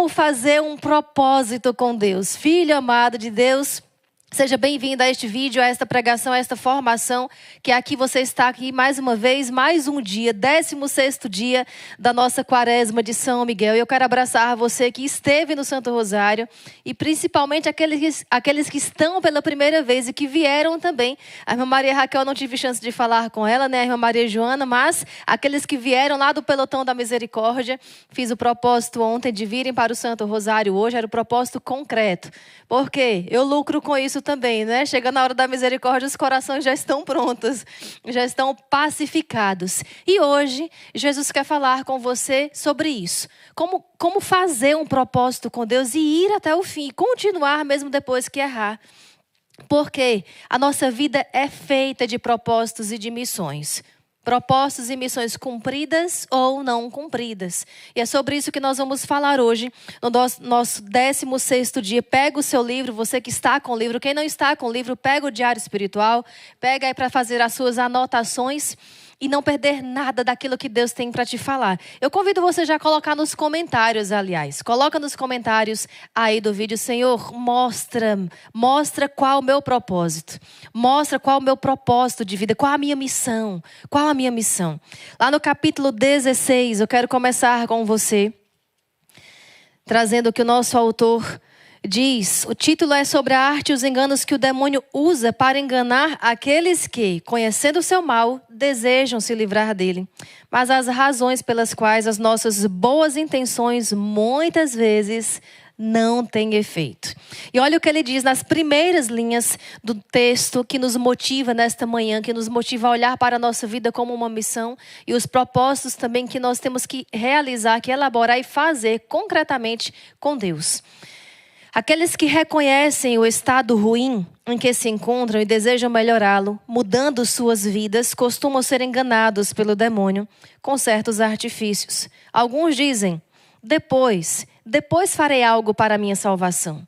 Como fazer um propósito com Deus. Filho amado de Deus, seja bem-vindo a este vídeo, a esta pregação, a esta formação, que aqui você está aqui mais uma vez, mais um dia, 16º dia da nossa quaresma de São Miguel. E eu quero abraçar você que esteve no Santo Rosário e principalmente aqueles que estão pela primeira vez e que vieram também. A irmã Maria Raquel, não tive chance de falar com ela, né? A irmã Maria Joana, mas aqueles que vieram lá do Pelotão da Misericórdia, fiz o propósito ontem de virem para o Santo Rosário hoje, era o propósito concreto. Por quê? Eu lucro com isso também, né? Chega na hora da misericórdia, os corações já estão prontos, já estão pacificados. E hoje, Jesus quer falar com você sobre isso. Como fazer um propósito com Deus e ir até o fim, continuar mesmo depois que errar. Porque a nossa vida é feita de propósitos e de missões. Propósitos e missões cumpridas ou não cumpridas. E é sobre isso que nós vamos falar hoje, no nosso 16º dia. Pega o seu livro, você que está com o livro. Quem não está com o livro, pega o diário espiritual. Pega aí para fazer as suas anotações e não perder nada daquilo que Deus tem para te falar. Eu convido você já a colocar nos comentários, aliás. Coloca nos comentários aí do vídeo, Senhor, mostra qual o meu propósito. Mostra qual o meu propósito de vida, qual a minha missão. Qual a minha missão? Lá no capítulo 16, eu quero começar com você, trazendo o que o nosso autor diz. O título é sobre a arte e os enganos que o demônio usa para enganar aqueles que, conhecendo o seu mal, desejam se livrar dele. Mas as razões pelas quais as nossas boas intenções muitas vezes não têm efeito. E olha o que ele diz nas primeiras linhas do texto que nos motiva nesta manhã, que nos motiva a olhar para a nossa vida como uma missão e os propósitos também que nós temos que realizar, que elaborar e fazer concretamente com Deus. Aqueles que reconhecem o estado ruim em que se encontram e desejam melhorá-lo, mudando suas vidas, costumam ser enganados pelo demônio com certos artifícios. Alguns dizem, depois farei algo para a minha salvação.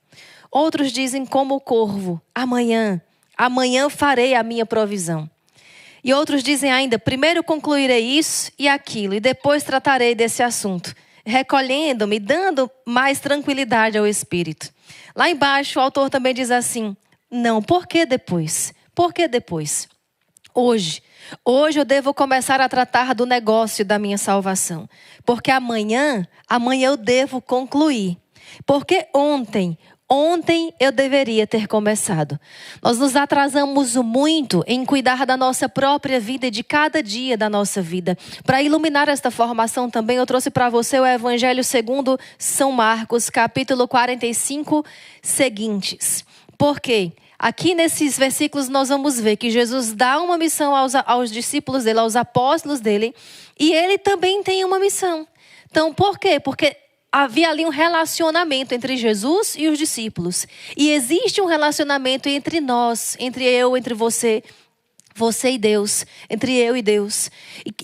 Outros dizem como o corvo, amanhã farei a minha provisão. E outros dizem ainda, primeiro concluirei isso e aquilo, e depois tratarei desse assunto, recolhendo-me, dando mais tranquilidade ao espírito. Lá embaixo, o autor também diz assim, não, por que depois? Por que depois? Hoje eu devo começar a tratar do negócio da minha salvação. Porque amanhã eu devo concluir. Porque ontem eu deveria ter começado. Nós nos atrasamos muito em cuidar da nossa própria vida e de cada dia da nossa vida. Para iluminar esta formação também, eu trouxe para você o Evangelho segundo São Marcos, capítulo 45, seguintes. Por quê? Aqui nesses versículos nós vamos ver que Jesus dá uma missão aos discípulos dele, aos apóstolos dele, e ele também tem uma missão. Então, por quê? Porque havia ali um relacionamento entre Jesus e os discípulos. E existe um relacionamento entre nós, entre eu, entre você e Deus, entre eu e Deus.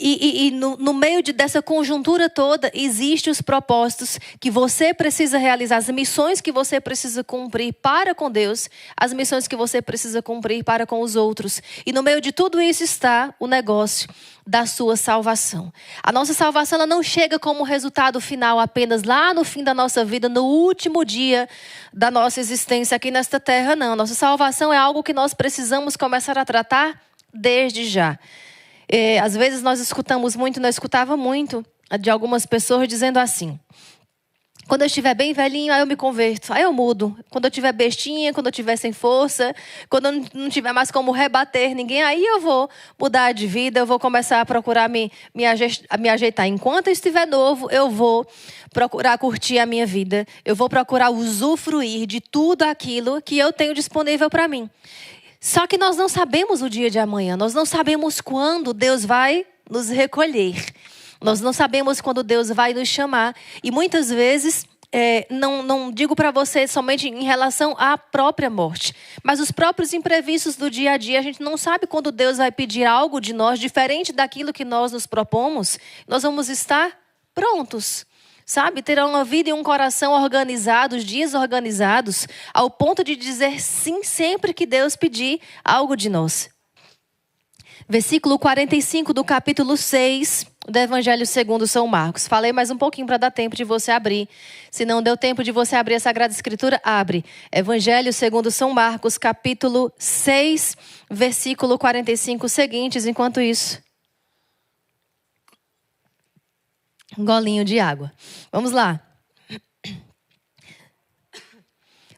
E no meio dessa conjuntura toda, existem os propósitos que você precisa realizar, as missões que você precisa cumprir para com Deus, as missões que você precisa cumprir para com os outros. E no meio de tudo isso está o negócio da sua salvação. A nossa salvação ela não chega como resultado final apenas lá no fim da nossa vida, no último dia da nossa existência aqui nesta terra, não. Nossa salvação é algo que nós precisamos começar a tratar desde já. Às vezes nós escutava muito de algumas pessoas dizendo assim, quando eu estiver bem velhinho, aí eu me converto, aí eu mudo. Quando eu estiver bestinha, quando eu estiver sem força, quando eu não tiver mais como rebater ninguém, aí eu vou mudar de vida, eu vou começar a procurar me ajeitar. Enquanto eu estiver novo, eu vou procurar curtir a minha vida, eu vou procurar usufruir de tudo aquilo que eu tenho disponível para mim. Só que nós não sabemos o dia de amanhã, nós não sabemos quando Deus vai nos recolher. Nós não sabemos quando Deus vai nos chamar. E muitas vezes, não digo para você somente em relação à própria morte, mas os próprios imprevistos do dia a dia. A gente não sabe quando Deus vai pedir algo de nós, diferente daquilo que nós nos propomos. Nós vamos estar prontos. Sabe, ter uma vida e um coração organizados, dias organizados, ao ponto de dizer sim sempre que Deus pedir algo de nós. Versículo 45 do capítulo 6 do Evangelho segundo São Marcos. Falei mais um pouquinho para dar tempo de você abrir. Se não deu tempo de você abrir a Sagrada Escritura, abre. Evangelho segundo São Marcos, capítulo 6, versículo 45 seguintes. Enquanto isso, um golinho de água. Vamos lá.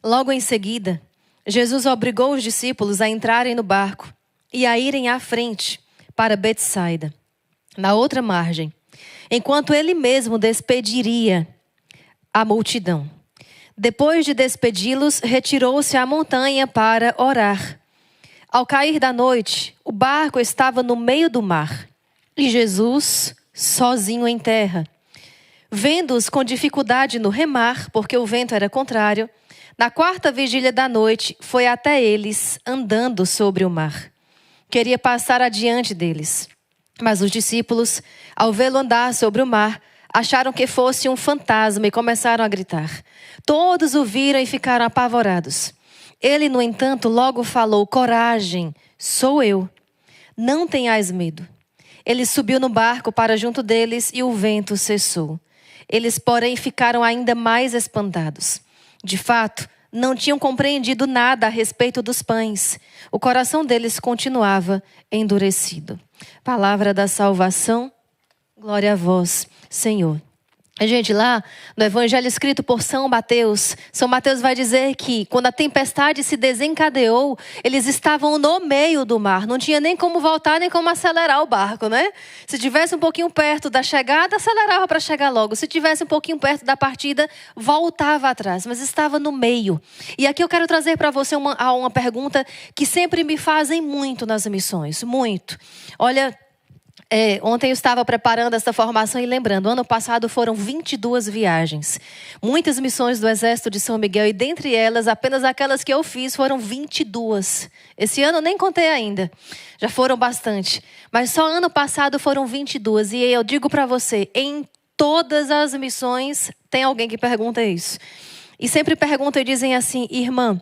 Logo em seguida, Jesus obrigou os discípulos a entrarem no barco e a irem à frente para Betsaida, na outra margem, enquanto ele mesmo despediria a multidão. Depois de despedi-los, retirou-se à montanha para orar. Ao cair da noite, o barco estava no meio do mar e Jesus sozinho em terra. Vendo-os com dificuldade no remar, porque o vento era contrário, na quarta vigília da noite foi até eles andando sobre o mar. Queria passar adiante deles. Mas os discípulos, ao vê-lo andar sobre o mar, acharam que fosse um fantasma e começaram a gritar. Todos o viram e ficaram apavorados. Ele, no entanto, logo falou: coragem, sou eu. Não tenhais medo. Ele subiu no barco para junto deles e o vento cessou. Eles, porém, ficaram ainda mais espantados. De fato, não tinham compreendido nada a respeito dos pães. O coração deles continuava endurecido. Palavra da salvação. Glória a vós, Senhor. Gente, lá no Evangelho escrito por São Mateus vai dizer que quando a tempestade se desencadeou, eles estavam no meio do mar. Não tinha nem como voltar, nem como acelerar o barco, né? Se tivesse um pouquinho perto da chegada, acelerava para chegar logo. Se tivesse um pouquinho perto da partida, voltava atrás. Mas estava no meio. E aqui eu quero trazer para você uma pergunta que sempre me fazem muito nas missões. Muito. Olha... ontem eu estava preparando essa formação e lembrando, ano passado foram 22 viagens. Muitas missões do Exército de São Miguel e dentre elas, apenas aquelas que eu fiz foram 22. Esse ano eu nem contei ainda, já foram bastante. Mas só ano passado foram 22 e eu digo para você, em todas as missões tem alguém que pergunta isso. E sempre perguntam e dizem assim: irmã,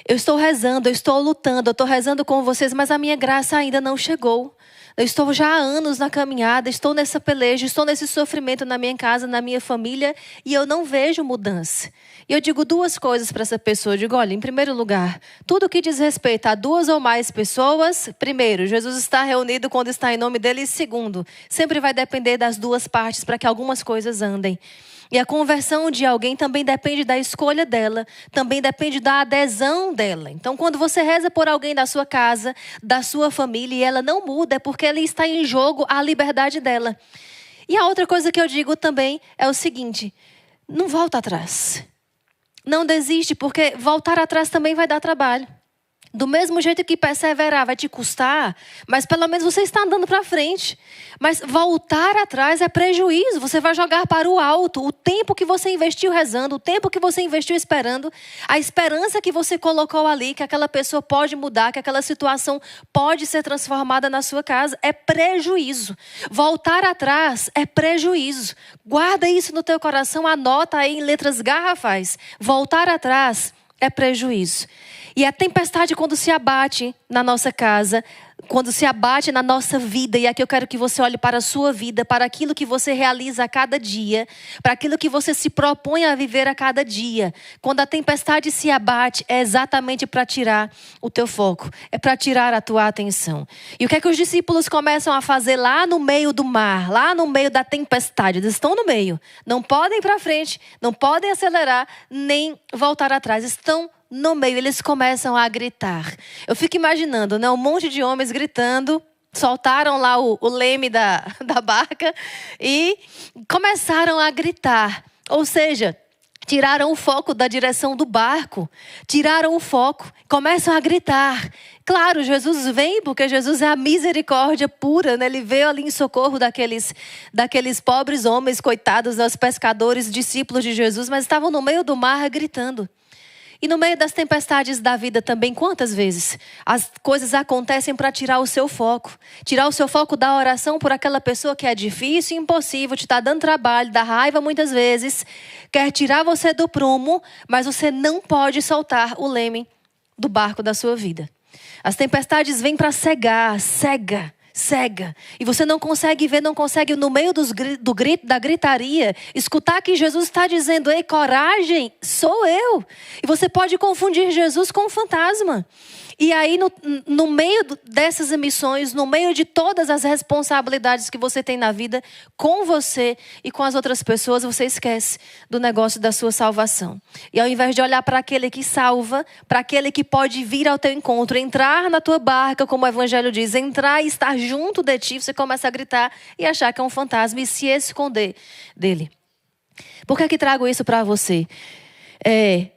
eu estou rezando, eu estou lutando, eu estou rezando com vocês, mas a minha graça ainda não chegou. Eu estou já há anos na caminhada, estou nessa peleja, estou nesse sofrimento na minha casa, na minha família, e eu não vejo mudança. E eu digo duas coisas para essa pessoa. Eu digo, olha, em primeiro lugar, tudo que diz respeito a duas ou mais pessoas, primeiro, Jesus está reunido quando está em nome dele, e segundo, sempre vai depender das duas partes para que algumas coisas andem. E a conversão de alguém também depende da escolha dela, também depende da adesão dela. Então, quando você reza por alguém da sua casa, da sua família, e ela não muda, é porque ela está em jogo a liberdade dela. E a outra coisa que eu digo também é o seguinte: não volta atrás. Não desiste, porque voltar atrás também vai dar trabalho. Do mesmo jeito que perseverar vai te custar, mas pelo menos você está andando para frente. Mas voltar atrás é prejuízo. Você vai jogar para o alto o tempo que você investiu rezando, o tempo que você investiu esperando, a esperança que você colocou ali, que aquela pessoa pode mudar, que aquela situação pode ser transformada na sua casa, é prejuízo. Voltar atrás é prejuízo. Guarda isso no teu coração, anota aí em letras garrafais. Voltar atrás é prejuízo. E a tempestade, quando se abate na nossa casa, quando se abate na nossa vida, e aqui eu quero que você olhe para a sua vida, para aquilo que você realiza a cada dia, para aquilo que você se propõe a viver a cada dia. Quando a tempestade se abate, é exatamente para tirar o teu foco, é para tirar a tua atenção. E o que é que os discípulos começam a fazer lá no meio do mar, lá no meio da tempestade? Eles estão no meio, não podem ir para frente, não podem acelerar, nem voltar atrás, estão no meio. Eles começam a gritar. Eu fico imaginando, né? Um monte de homens gritando, soltaram lá o leme da barca e começaram a gritar. Ou seja, tiraram o foco da direção do barco, tiraram o foco, começam a gritar. Claro, Jesus vem porque Jesus é a misericórdia pura, né? Ele veio ali em socorro daqueles pobres homens, coitados, os pescadores, discípulos de Jesus, mas estavam no meio do mar gritando. E no meio das tempestades da vida também, quantas vezes as coisas acontecem para tirar o seu foco? Tirar o seu foco da oração por aquela pessoa que é difícil e impossível, te está dando trabalho, dá raiva muitas vezes. Quer tirar você do prumo, mas você não pode soltar o leme do barco da sua vida. As tempestades vêm para cegar, cega. E você não consegue ver, não consegue no meio da gritaria, escutar que Jesus está dizendo: ei, coragem, sou eu. E você pode confundir Jesus com um fantasma. E aí no meio dessas emissões, no meio de todas as responsabilidades que você tem na vida, com você e com as outras pessoas, você esquece do negócio da sua salvação. E ao invés de olhar para aquele que salva, para aquele que pode vir ao teu encontro, entrar na tua barca, como o Evangelho diz, entrar e estar junto de ti, você começa a gritar e achar que é um fantasma e se esconder dele. Por que trago isso para você?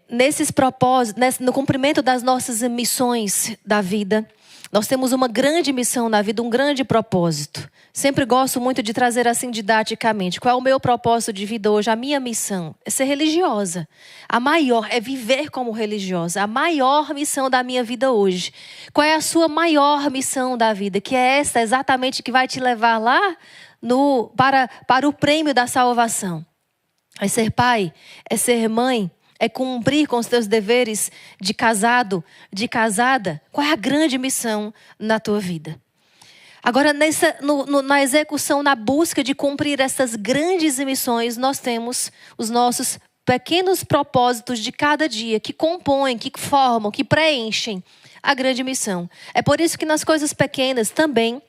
Nesses propósitos, no cumprimento das nossas missões da vida, nós temos uma grande missão na vida, um grande propósito. Sempre gosto muito de trazer assim didaticamente. Qual é o meu propósito de vida hoje? A minha missão é ser religiosa. A maior é viver como religiosa. A maior missão da minha vida hoje. Qual é a sua maior missão da vida? Que é essa exatamente que vai te levar lá para o prêmio da salvação. É ser pai, é ser mãe, é cumprir com os teus deveres de casado, de casada. Qual é a grande missão na tua vida? Agora, na execução, na busca de cumprir essas grandes missões, nós temos os nossos pequenos propósitos de cada dia, que compõem, que formam, que preenchem a grande missão. É por isso que nas coisas pequenas também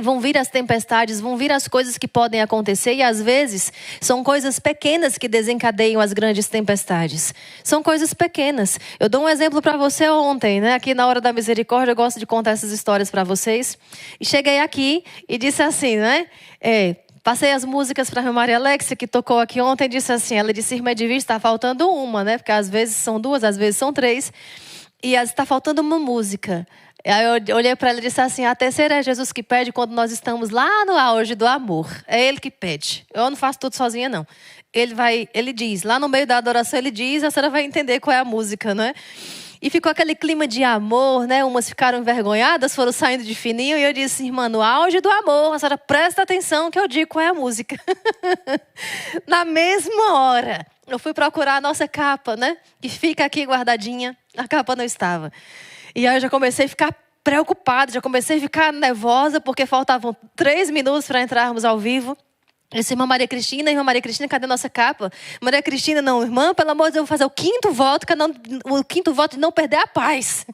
vão vir as tempestades, vão vir as coisas que podem acontecer e às vezes são coisas pequenas que desencadeiam as grandes tempestades. São coisas pequenas. Eu dou um exemplo para você ontem, né? Aqui na Hora da Misericórdia eu gosto de contar essas histórias para vocês. E cheguei aqui e disse assim, né? Passei as músicas para a Maria Alexia, que tocou aqui ontem, disse assim, ela disse: irmã Edvige, está faltando uma, né? Porque às vezes são duas, às vezes são três. E está faltando uma música. Aí eu olhei para ela e disse assim: a terceira é Jesus que pede quando nós estamos lá no auge do amor. É Ele que pede. Eu não faço tudo sozinha, não. Ele diz, lá no meio da adoração ele diz, a senhora vai entender qual é a música, né? E ficou aquele clima de amor, né? Umas ficaram envergonhadas, foram saindo de fininho. E eu disse: irmã, no auge do amor, a senhora presta atenção que eu digo qual é a música. Na mesma hora, eu fui procurar a nossa capa, né? Que fica aqui guardadinha. A capa não estava. E aí eu já comecei a ficar preocupada, já comecei a ficar nervosa, porque faltavam 3 minutos para entrarmos ao vivo. Eu disse: irmã Maria Cristina, cadê a nossa capa? Maria Cristina, não, irmã, pelo amor de Deus, eu vou fazer o quinto voto de não perder a paz.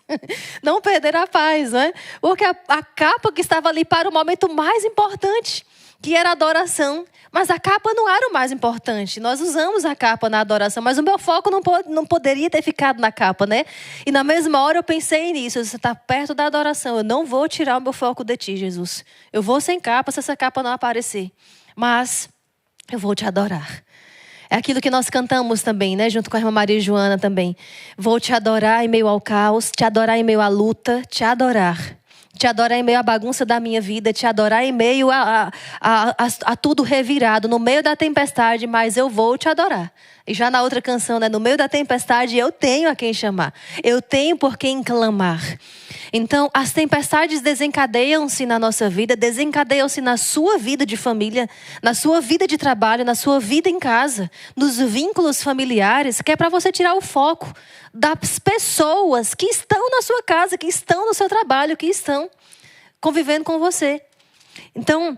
Não perder a paz, né? Porque a capa que estava ali para o momento mais importante, que era a adoração. Mas a capa não era o mais importante. Nós usamos a capa na adoração, mas o meu foco não poderia ter ficado na capa, né? E na mesma hora eu pensei nisso. Você está perto da adoração. Eu não vou tirar o meu foco de ti, Jesus. Eu vou sem capa se essa capa não aparecer. Mas eu vou te adorar. É aquilo que nós cantamos também, né? Junto com a irmã Maria Joana também. Vou te adorar em meio ao caos, te adorar em meio à luta, te adorar. Te adorar em meio à bagunça da minha vida, te adorar em meio a tudo revirado, no meio da tempestade, mas eu vou te adorar. E já na outra canção, né? No meio da tempestade eu tenho a quem chamar, eu tenho por quem clamar. Então as tempestades desencadeiam-se na nossa vida, desencadeiam-se na sua vida de família, na sua vida de trabalho, na sua vida em casa, nos vínculos familiares, que é para você tirar o foco das pessoas que estão na sua casa, que estão no seu trabalho, que estão convivendo com você. Então,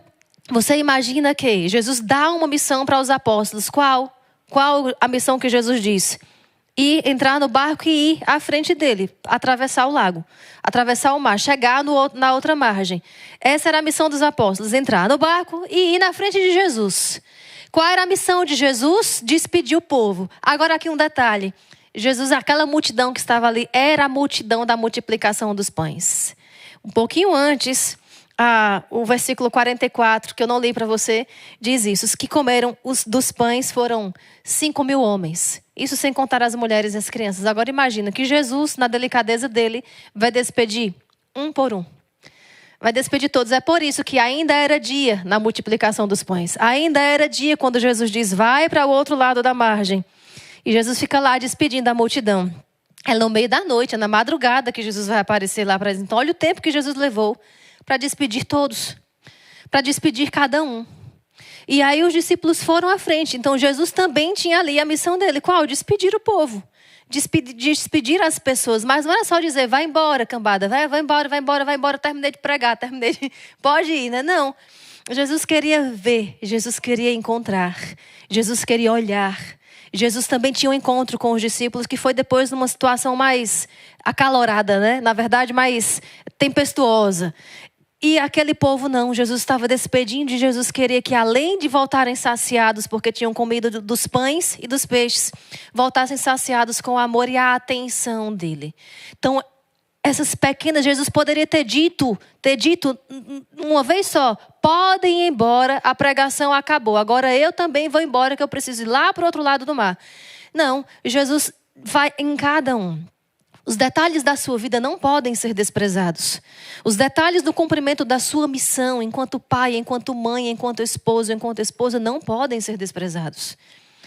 você imagina que Jesus dá uma missão para os apóstolos. Qual a missão que Jesus disse? Ir entrar no barco e ir à frente dele, atravessar o lago, atravessar o mar, chegar na outra margem. Essa era a missão dos apóstolos, entrar no barco e ir na frente de Jesus. Qual era a missão de Jesus? Despedir o povo. Agora aqui um detalhe. Jesus, aquela multidão que estava ali, era a multidão da multiplicação dos pães. Um pouquinho antes, o versículo 44, que eu não li para você, diz isso. Os que comeram dos pães foram 5.000 homens. Isso sem contar as mulheres e as crianças. Agora imagina que Jesus, na delicadeza dele, vai despedir um por um. Vai despedir todos. É por isso que ainda era dia na multiplicação dos pães. Ainda era dia quando Jesus diz: vai para o outro lado da margem. E Jesus fica lá despedindo a multidão. É no meio da noite, é na madrugada que Jesus vai aparecer lá para eles. Então olha o tempo que Jesus levou para despedir todos. Para despedir cada um. E aí os discípulos foram à frente. Então Jesus também tinha ali a missão dele. Qual? Despedir o povo. despedir as pessoas. Mas não era só dizer, vai embora, cambada, vai embora, terminei de pregar, pode ir, né? Não. Jesus queria ver, Jesus queria encontrar, Jesus queria olhar. Jesus também tinha um encontro com os discípulos que foi depois numa situação mais acalorada, né? Na verdade, mais tempestuosa. E aquele povo não, Jesus estava despedindo e Jesus queria que além de voltarem saciados, porque tinham comido dos pães e dos peixes, voltassem saciados com o amor e a atenção dele. Então, essas pequenas, Jesus poderia ter dito uma vez só, podem ir embora, a pregação acabou. Agora eu também vou embora, que eu preciso ir lá para o outro lado do mar. Não, Jesus vai em cada um. Os detalhes da sua vida não podem ser desprezados. Os detalhes do cumprimento da sua missão, enquanto pai, enquanto mãe, enquanto esposo, enquanto esposa, não podem ser desprezados.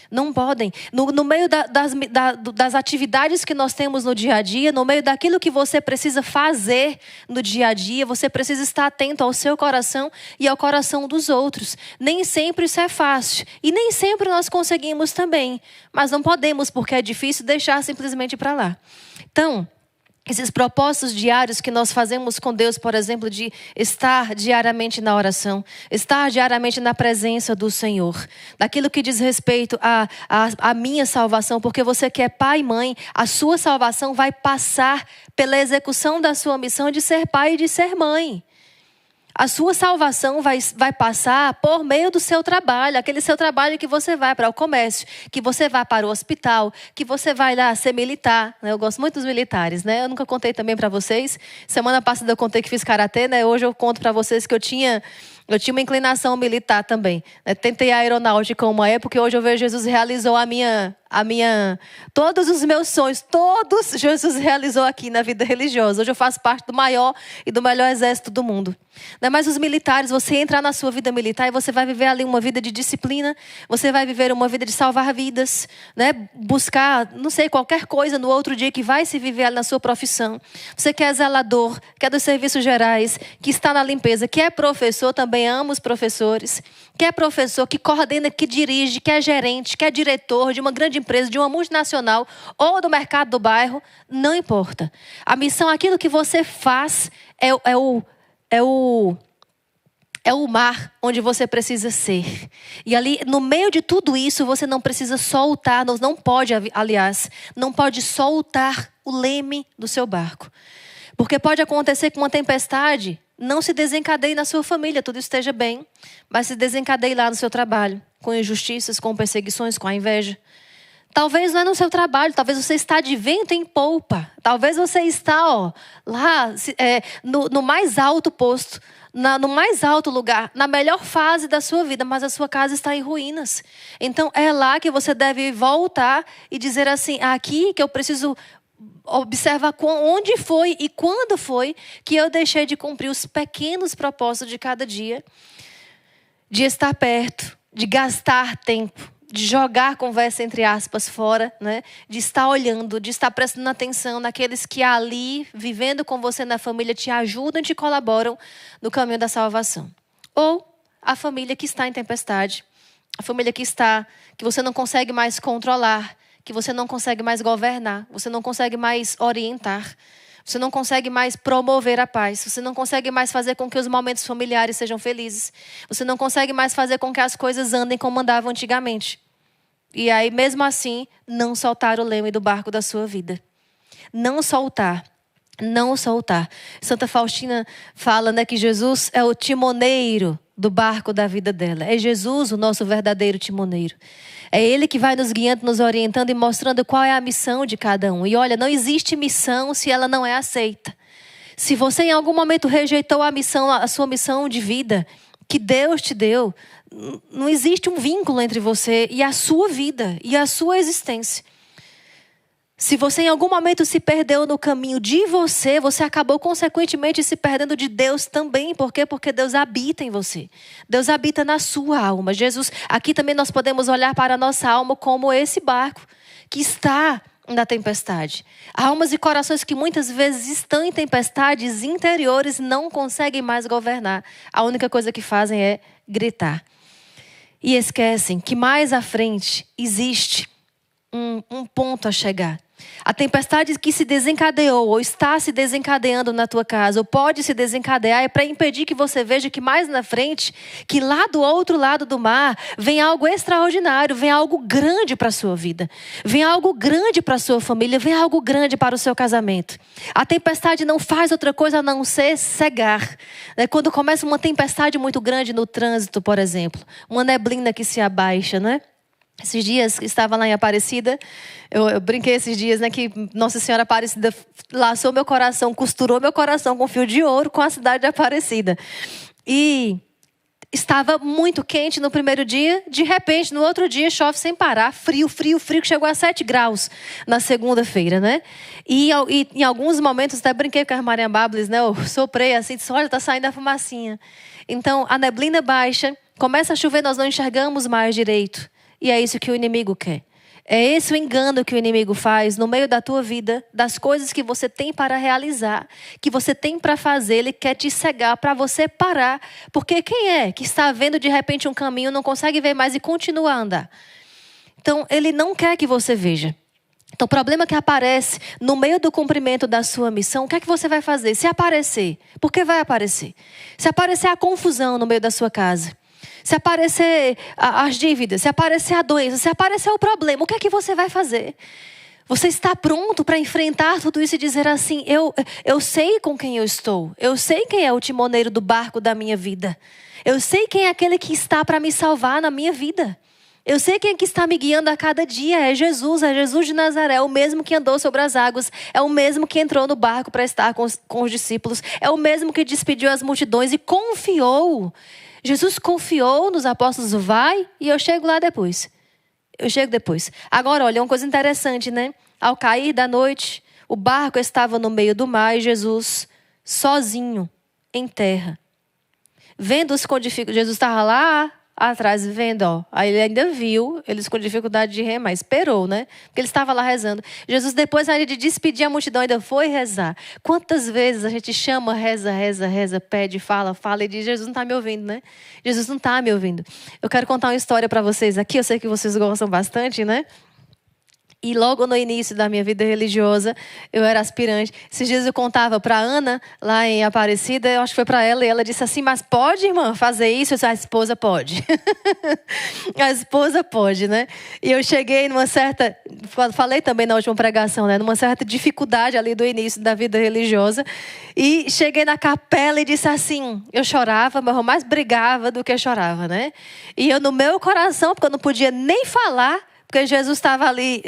Não podem. No meio das atividades que nós temos no dia a dia, no meio daquilo que você precisa fazer no dia a dia, você precisa estar atento ao seu coração e ao coração dos outros. Nem sempre isso é fácil. E nem sempre nós conseguimos também. Mas não podemos, porque é difícil, deixar simplesmente para lá. Então, esses propósitos diários que nós fazemos com Deus, por exemplo, de estar diariamente na oração, estar diariamente na presença do Senhor, daquilo que diz respeito à minha salvação, porque você que é pai e mãe, a sua salvação vai passar pela execução da sua missão de ser pai e de ser mãe. A sua salvação vai passar por meio do seu trabalho, aquele seu trabalho que você vai para o comércio, que você vai para o hospital, que você vai lá ser militar. Eu gosto muito dos militares, né? Eu nunca contei também para vocês. Semana passada eu contei que fiz karatê, né? Hoje eu conto para vocês que eu tinha uma inclinação militar também. Tentei a aeronáutica uma época e hoje eu vejo Jesus realizou todos os meus sonhos, todos Jesus realizou aqui na vida religiosa. Hoje eu faço parte do maior e do melhor exército do mundo. Mas os militares, você entrar na sua vida militar e você vai viver ali uma vida de disciplina, você vai viver uma vida de salvar vidas, né? Buscar, não sei, qualquer coisa no outro dia que vai se viver ali na sua profissão. Você que é zelador, que é dos serviços gerais, que está na limpeza, que é professor, também ama os professores, que é professor, que coordena, que dirige, que é gerente, que é diretor de uma grande empresa, de uma multinacional ou do mercado do bairro, não importa. A missão, aquilo que você faz é o mar onde você precisa ser. E ali, no meio de tudo isso, você não precisa soltar, não pode soltar o leme do seu barco. Porque pode acontecer que uma tempestade não se desencadeie na sua família, tudo esteja bem, mas se desencadeie lá no seu trabalho, com injustiças, com perseguições, com a inveja. Talvez não é no seu trabalho, talvez você está de vento em polpa. Talvez você está lá no mais alto posto, no mais alto lugar, na melhor fase da sua vida, mas a sua casa está em ruínas. Então é lá que você deve voltar e dizer assim, aqui que eu preciso observar onde foi e quando foi que eu deixei de cumprir os pequenos propósitos de cada dia, de estar perto, de gastar tempo, de jogar conversa entre aspas fora, né? De estar olhando, de estar prestando atenção naqueles que ali, vivendo com você na família, te ajudam, te colaboram no caminho da salvação. Ou a família que está em tempestade, a família que você não consegue mais controlar, que você não consegue mais governar, você não consegue mais orientar, você não consegue mais promover a paz, você não consegue mais fazer com que os momentos familiares sejam felizes, você não consegue mais fazer com que as coisas andem como andavam antigamente. E aí, mesmo assim, não soltar o leme do barco da sua vida. Não soltar. Não soltar. Santa Faustina fala, né, que Jesus é o timoneiro do barco da vida dela. É Jesus o nosso verdadeiro timoneiro. É Ele que vai nos guiando, nos orientando e mostrando qual é a missão de cada um. E olha, não existe missão se ela não é aceita. Se você em algum momento rejeitou a sua missão de vida que Deus te deu, não existe um vínculo entre você e a sua vida e a sua existência. Se você em algum momento se perdeu no caminho de você, você acabou consequentemente se perdendo de Deus também. Por quê? Porque Deus habita em você. Deus habita na sua alma. Jesus, aqui também nós podemos olhar para a nossa alma como esse barco que está na tempestade. Almas e corações que muitas vezes estão em tempestades interiores e não conseguem mais governar. A única coisa que fazem é gritar. E esquecem que mais à frente existe um ponto a chegar. A tempestade que se desencadeou ou está se desencadeando na tua casa, ou pode se desencadear, é para impedir que você veja que mais na frente, que lá do outro lado do mar, vem algo extraordinário, vem algo grande para a sua vida. Vem algo grande para a sua família, vem algo grande para o seu casamento. A tempestade não faz outra coisa a não ser cegar. Quando começa uma tempestade muito grande no trânsito, por exemplo, uma neblina que se abaixa, né? Esses dias, estava lá em Aparecida, eu brinquei esses dias, né, que Nossa Senhora Aparecida laçou meu coração, costurou meu coração com fio de ouro com a cidade de Aparecida. E estava muito quente no primeiro dia, de repente, no outro dia, chove sem parar, frio, que chegou a 7 graus na segunda-feira, né? E em alguns momentos, até brinquei com a Maria Bablis, né, eu soprei assim, disse, olha, está saindo a fumacinha. Então, a neblina baixa, começa a chover, nós não enxergamos mais direito. E é isso que o inimigo quer. É esse o engano que o inimigo faz no meio da tua vida, das coisas que você tem para realizar, que você tem para fazer. Ele quer te cegar para você parar. Porque quem é que está vendo de repente um caminho, não consegue ver mais e continua a andar? Então, ele não quer que você veja. Então, o problema que aparece no meio do cumprimento da sua missão, o que é que você vai fazer? Se aparecer, porque vai aparecer. Se aparecer a confusão no meio da sua casa. Se aparecer as dívidas, se aparecer a doença, se aparecer o problema, o que é que você vai fazer? Você está pronto para enfrentar tudo isso e dizer assim, eu sei com quem eu estou. Eu sei quem é o timoneiro do barco da minha vida. Eu sei quem é aquele que está para me salvar na minha vida. Eu sei quem é que está me guiando a cada dia. É Jesus de Nazaré, o mesmo que andou sobre as águas. É o mesmo que entrou no barco para estar com os discípulos. É o mesmo que despediu as multidões e confiou. Jesus confiou nos apóstolos, vai e eu chego lá depois. Eu chego depois. Agora, olha, uma coisa interessante, né? Ao cair da noite, o barco estava no meio do mar e Jesus sozinho em terra. Vendo-os com dificuldade, Jesus estava lá atrás vendo, ó. Aí ele ainda viu eles com dificuldade de remar, esperou, né? Porque ele estava lá rezando. Jesus, depois de despedir a multidão, ainda foi rezar. Quantas vezes a gente chama, reza, pede, fala e diz, Jesus não está me ouvindo, né? Jesus não está me ouvindo. Eu quero contar uma história para vocês aqui, eu sei que vocês gostam bastante, né? E logo no início da minha vida religiosa, eu era aspirante. Esses dias eu contava para Ana, lá em Aparecida, eu acho que foi para ela, e ela disse assim, mas pode, irmã, fazer isso? Eu disse, a esposa pode. A esposa pode, né? E eu cheguei numa certa, falei também na última pregação, né? Numa certa dificuldade ali do início da vida religiosa. E cheguei na capela e disse assim, eu chorava, mas eu mais brigava do que chorava, né? E eu no meu coração, porque eu não podia nem falar, porque Jesus estava ali,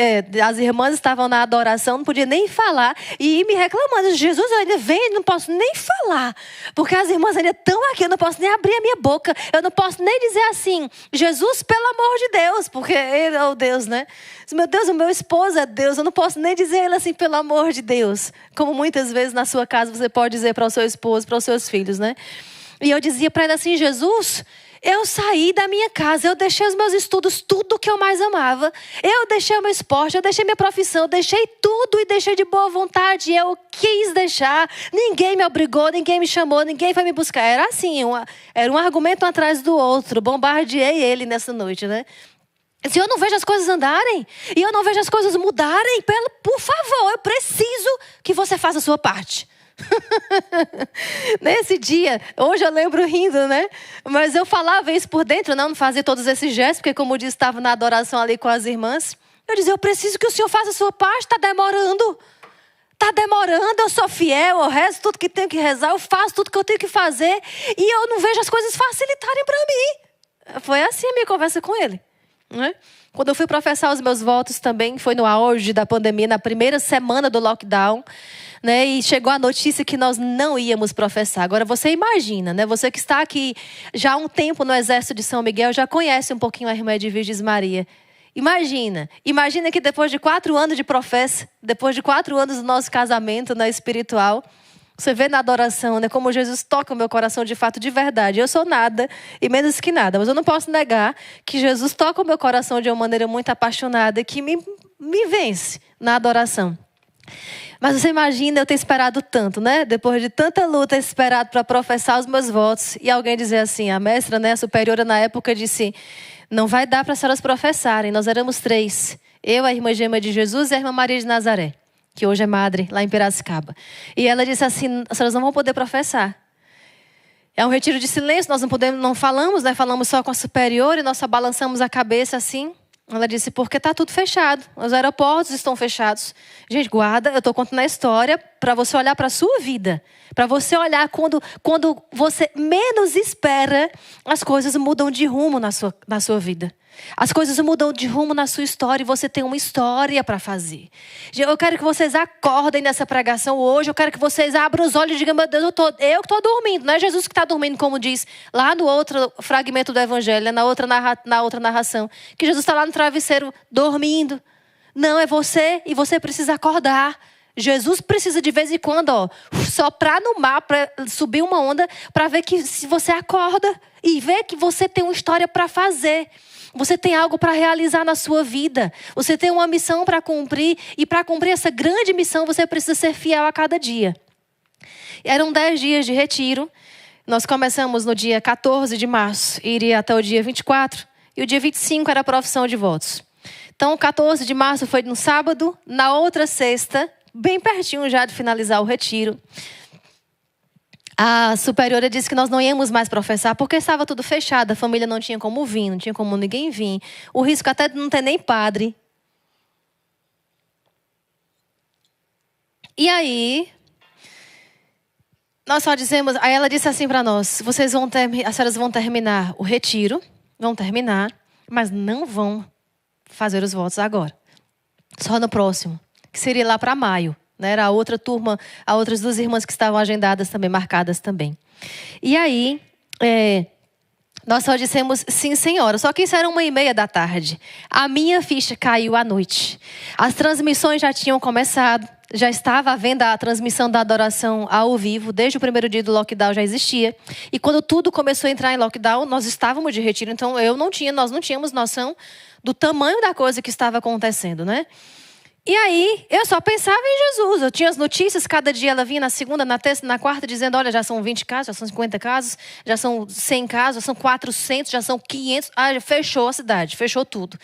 as irmãs estavam na adoração, não podia nem falar. E me reclamando, Jesus ainda vem, não posso nem falar. Porque as irmãs ainda estão aqui, eu não posso nem abrir a minha boca. Eu não posso nem dizer assim, Jesus, pelo amor de Deus. Porque ele é o Deus, né? Meu Deus, o meu esposo é Deus. Eu não posso nem dizer ele assim, pelo amor de Deus. Como muitas vezes na sua casa você pode dizer para o seu esposo, para os seus filhos, né? E eu dizia para ele assim, Jesus, eu saí da minha casa, eu deixei os meus estudos, tudo que eu mais amava. Eu deixei o meu esporte, eu deixei minha profissão, eu deixei tudo e deixei de boa vontade. Eu quis deixar, ninguém me obrigou, ninguém me chamou, ninguém foi me buscar. Era assim, era um argumento atrás do outro. Bombardeei ele nessa noite, né? Se eu não vejo as coisas andarem, e eu não vejo as coisas mudarem, por favor, eu preciso que você faça a sua parte. Nesse dia, hoje eu lembro rindo, né? Mas eu falava isso por dentro, não fazia todos esses gestos, porque como eu disse, estava na adoração ali com as irmãs. Eu dizia, eu preciso que o Senhor faça a sua parte, está demorando. Está demorando, eu sou fiel, eu rezo tudo que tenho que rezar, eu faço tudo que eu tenho que fazer, e eu não vejo as coisas facilitarem para mim. Foi assim a minha conversa com ele, né? Quando eu fui professar os meus votos também, foi no auge da pandemia, na primeira semana do lockdown, né? E chegou a notícia que nós não íamos professar. Agora você imagina, né? Você que está aqui já há um tempo no Exército de São Miguel, já conhece um pouquinho a irmã de Virgens Maria. Imagina que depois de 4 anos de professa, depois de 4 anos do nosso casamento, né, espiritual, você vê na adoração, né, como Jesus toca o meu coração de fato, de verdade. Eu sou nada e menos que nada, mas eu não posso negar que Jesus toca o meu coração de uma maneira muito apaixonada, que me vence na adoração. Mas você imagina eu ter esperado tanto, né? Depois de tanta luta, esperado para professar os meus votos. E alguém dizer assim, a mestra, né, a superiora na época disse, não vai dar para as senhoras professarem. Nós éramos 3. Eu, a irmã Gema de Jesus e a irmã Maria de Nazaré, que hoje é madre lá em Piracicaba. E ela disse assim, as senhoras não vão poder professar. É um retiro de silêncio, nós não falamos, né? Falamos só com a superior e nós só balançamos a cabeça assim. Ela disse, porque está tudo fechado. Os aeroportos estão fechados. Gente, guarda, eu estou contando a história para você olhar para a sua vida. Para você olhar quando você menos espera, as coisas mudam de rumo na sua vida. As coisas mudam de rumo na sua história e você tem uma história para fazer. Eu quero que vocês acordem nessa pregação hoje. Eu quero que vocês abram os olhos e digam, meu Deus, eu que estou dormindo. Não é Jesus que está dormindo, como diz lá no outro fragmento do Evangelho, na outra narração. Que Jesus está lá no travesseiro dormindo. Não, é você e você precisa acordar. Jesus precisa de vez em quando soprar no mar, para subir uma onda, para ver que se você acorda e ver que você tem uma história para fazer. Você tem algo para realizar na sua vida. Você tem uma missão para cumprir. E para cumprir essa grande missão, você precisa ser fiel a cada dia. Eram 10 dias de retiro. Nós começamos no dia 14 de março. Iria até o dia 24. E o dia 25 era a profissão de votos. Então, 14 de março foi no sábado. Na outra sexta, bem pertinho já de finalizar o retiro, a superiora disse que nós não íamos mais professar porque estava tudo fechado. A família não tinha como vir, não tinha como ninguém vir. O risco até de não ter nem padre. E aí, nós só dizemos... Aí ela disse assim para nós, as senhoras vão terminar o retiro, vão terminar, mas não vão fazer os votos agora. Só no próximo, que seria lá para maio. Era a outra turma, as outras 2 irmãs que estavam agendadas também, marcadas também. E aí, nós só dissemos sim, senhora. Só que isso era 1h30 da tarde. A minha ficha caiu à noite. As transmissões já tinham começado. Já estava havendo a transmissão da adoração ao vivo. Desde o primeiro dia do lockdown já existia. E quando tudo começou a entrar em lockdown, nós estávamos de retiro. Então nós não tínhamos noção do tamanho da coisa que estava acontecendo, né? E aí, eu só pensava em Jesus. Eu tinha as notícias, cada dia ela vinha na segunda, na terça, na quarta, dizendo, olha, já são 20 casos, já são 50 casos, já são 100 casos, já são 400, já são 500. Ah, já fechou a cidade, fechou tudo.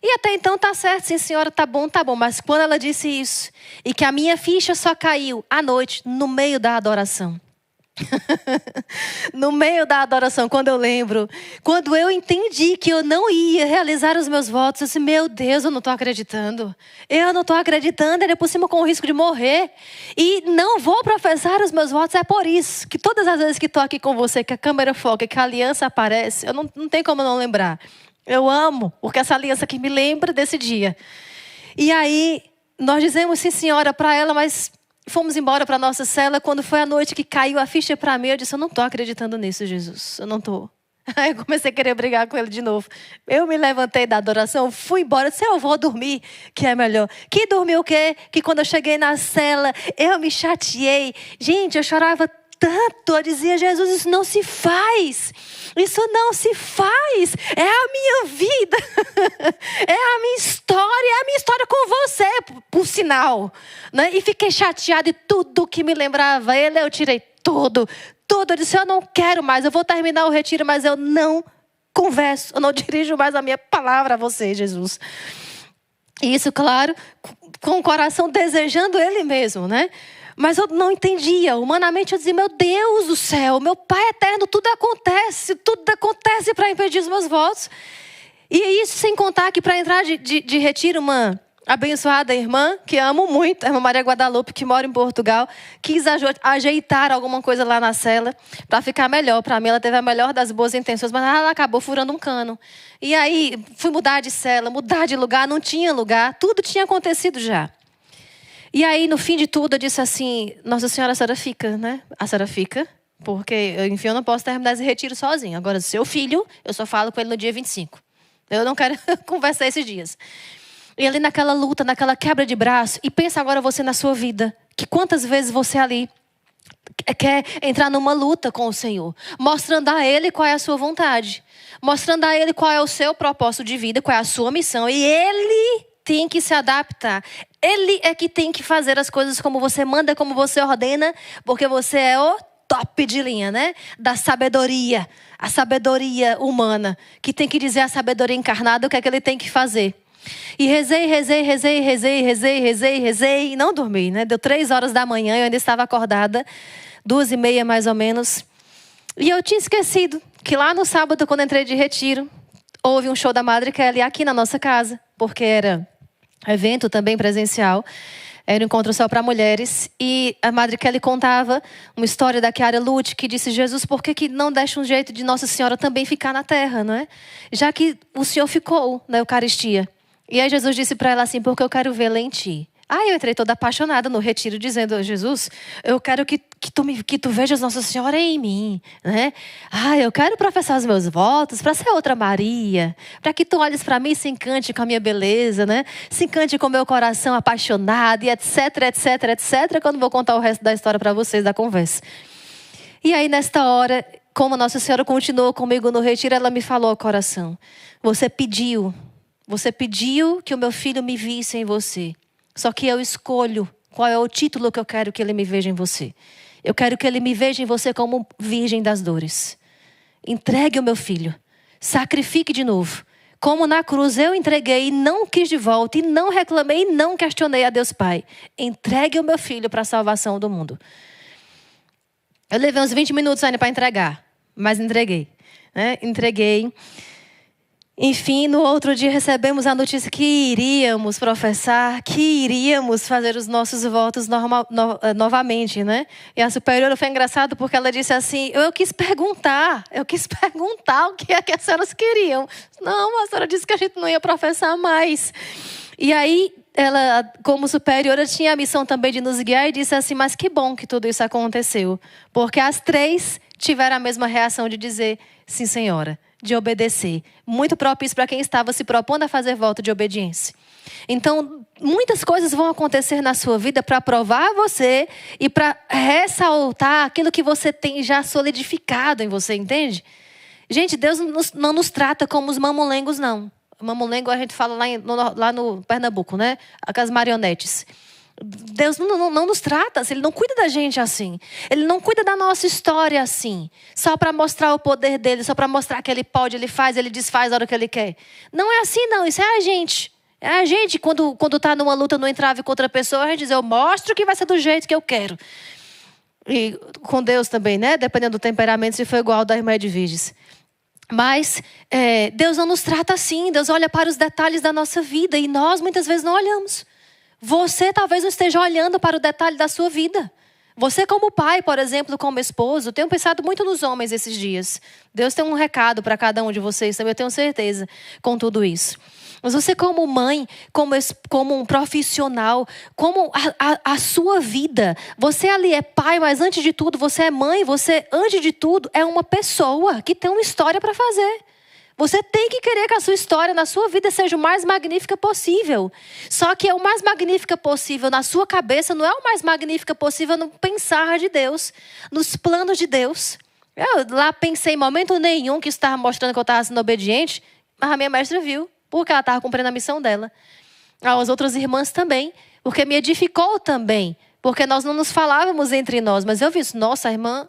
E até então tá certo, sim senhora, tá bom. Mas quando ela disse isso, e que a minha ficha só caiu à noite, no meio da adoração. No meio da adoração, quando eu entendi que eu não ia realizar os meus votos, eu disse, meu Deus, eu não estou acreditando, ainda por cima com o risco de morrer, e não vou professar os meus votos. É por isso que todas as vezes que estou aqui com você, que a câmera foca, que a aliança aparece, eu não tenho como não lembrar. Eu amo, porque essa aliança aqui me lembra desse dia. E aí, nós dizemos sim senhora para ela, mas... Fomos embora para a nossa cela. Quando foi a noite que caiu a ficha para mim, eu disse, eu não estou acreditando nisso, Jesus. Eu não estou. Aí eu comecei a querer brigar com ele de novo. Eu me levantei da adoração, fui embora. Disse, eu vou dormir, que é melhor. Que dormir o quê? Que quando eu cheguei na cela, eu me chateei. Gente, eu chorava tanto. Eu dizia, Jesus, isso não se faz. Isso não se faz. É a minha vida. É a minha história com você, por sinal. Né? E fiquei chateada e tudo que me lembrava ele, eu tirei tudo. Eu disse, eu não quero mais. Eu vou terminar o retiro, mas eu não converso. Eu não dirijo mais a minha palavra a você, Jesus. E isso, claro, com o coração desejando ele mesmo, né? Mas eu não entendia. Humanamente eu dizia, meu Deus do céu, meu Pai eterno, tudo acontece para impedir os meus votos. E isso sem contar que para entrar de retiro, uma abençoada irmã, que amo muito, a irmã Maria Guadalupe, que mora em Portugal, quis ajeitar alguma coisa lá na cela para ficar melhor. Para mim, ela teve a melhor das boas intenções, mas ela acabou furando um cano. E aí, fui mudar de cela, mudar de lugar, não tinha lugar, tudo tinha acontecido já. E aí, no fim de tudo, eu disse assim, Nossa Senhora, a senhora fica, né? A senhora fica, porque, enfim, eu não posso terminar esse retiro sozinho. Agora, seu filho, eu só falo com ele no dia 25. Eu não quero conversar esses dias. E ali naquela luta, naquela quebra de braço, e pensa agora você na sua vida, que quantas vezes você ali quer entrar numa luta com o Senhor, mostrando a Ele qual é a sua vontade, mostrando a Ele qual é o seu propósito de vida, qual é a sua missão, e Ele tem que se adaptar. Ele é que tem que fazer as coisas como você manda, como você ordena, porque você é o top de linha, né? Da sabedoria, a sabedoria humana, que tem que dizer a sabedoria encarnada o que é que ele tem que fazer. E rezei, e não dormi, né? Deu 3 horas da manhã, eu ainda estava acordada, 2h30 mais ou menos. E eu tinha esquecido que lá no sábado, quando entrei de retiro, houve um show da Madre Kelly aqui na nossa casa, porque era evento também presencial. Era um encontro só para mulheres. E a Madre Kelly contava uma história da Chiara Lute, que disse: Jesus, por que não deixa um jeito de Nossa Senhora também ficar na terra, não é? Já que o Senhor ficou na Eucaristia. E aí Jesus disse para ela assim: porque eu quero vê-la em ti. Aí eu entrei toda apaixonada no retiro, dizendo: Jesus, eu quero que tu vejas Nossa Senhora em mim, né? Eu quero professar os meus votos para ser outra Maria, para que tu olhes para mim e se encante com a minha beleza, né? Se encante com o meu coração apaixonado e etc, etc, etc. Quando vou contar o resto da história para vocês da conversa. E aí nesta hora, como Nossa Senhora continuou comigo no retiro, ela me falou ao coração: você pediu que o meu filho me visse em você. Só que eu escolho qual é o título que eu quero que ele me veja em você. Eu quero que ele me veja em você como virgem das dores. Entregue o meu filho. Sacrifique de novo. Como na cruz eu entreguei e não quis de volta, e não reclamei e não questionei a Deus Pai. Entregue o meu filho para a salvação do mundo. Eu levei uns 20 minutos ainda para entregar, mas entreguei. Entreguei. Enfim, no outro dia recebemos a notícia que iríamos professar, que iríamos fazer os nossos votos novamente, né? E a superiora foi engraçado porque ela disse assim: eu quis perguntar o que é que as senhoras queriam. Não, a senhora disse que a gente não ia professar mais. E aí, ela, como superiora, tinha a missão também de nos guiar e disse assim: mas que bom que tudo isso aconteceu. Porque as 3 tiveram a mesma reação de dizer: sim, senhora, de obedecer. Muito propício para quem estava se propondo a fazer voto de obediência. Então, muitas coisas vão acontecer na sua vida para provar você e para ressaltar aquilo que você tem já solidificado em você, entende? Gente, Deus não nos trata como os mamulengos, não. Mamulengo a gente fala lá no Pernambuco, né? Aquelas marionetes. Deus não nos trata assim, Ele não cuida da gente assim. Ele não cuida da nossa história assim. Só para mostrar o poder dele, só para mostrar que ele pode, ele faz, ele desfaz a hora que ele quer. Não é assim não, isso é a gente. É a gente quando está numa luta, no entrave com outra pessoa, a gente diz: eu mostro que vai ser do jeito que eu quero. E com Deus também, né? Dependendo do temperamento, se for igual ao da irmã Edviges. Mas Deus não nos trata assim. Deus olha para os detalhes da nossa vida e nós muitas vezes não olhamos. Você talvez não esteja olhando para o detalhe da sua vida. Você como pai, por exemplo, como esposo, tenho pensado muito nos homens esses dias. Deus tem um recado para cada um de vocês também, eu tenho certeza, com tudo isso. Mas você como mãe, como um profissional, como a sua vida. Você ali é pai, mas antes de tudo você é mãe. Você, antes de tudo, é uma pessoa que tem uma história para fazer. Você tem que querer que a sua história na sua vida seja o mais magnífica possível. Só que o mais magnífica possível na sua cabeça não é o mais magnífica possível no pensar de Deus, nos planos de Deus. Eu lá pensei em momento nenhum que isso estava mostrando que eu estava sendo obediente, mas a minha mestra viu, porque ela estava cumprindo a missão dela. As outras irmãs também, porque me edificou também, porque nós não nos falávamos entre nós, mas eu vi isso, nossa, a irmã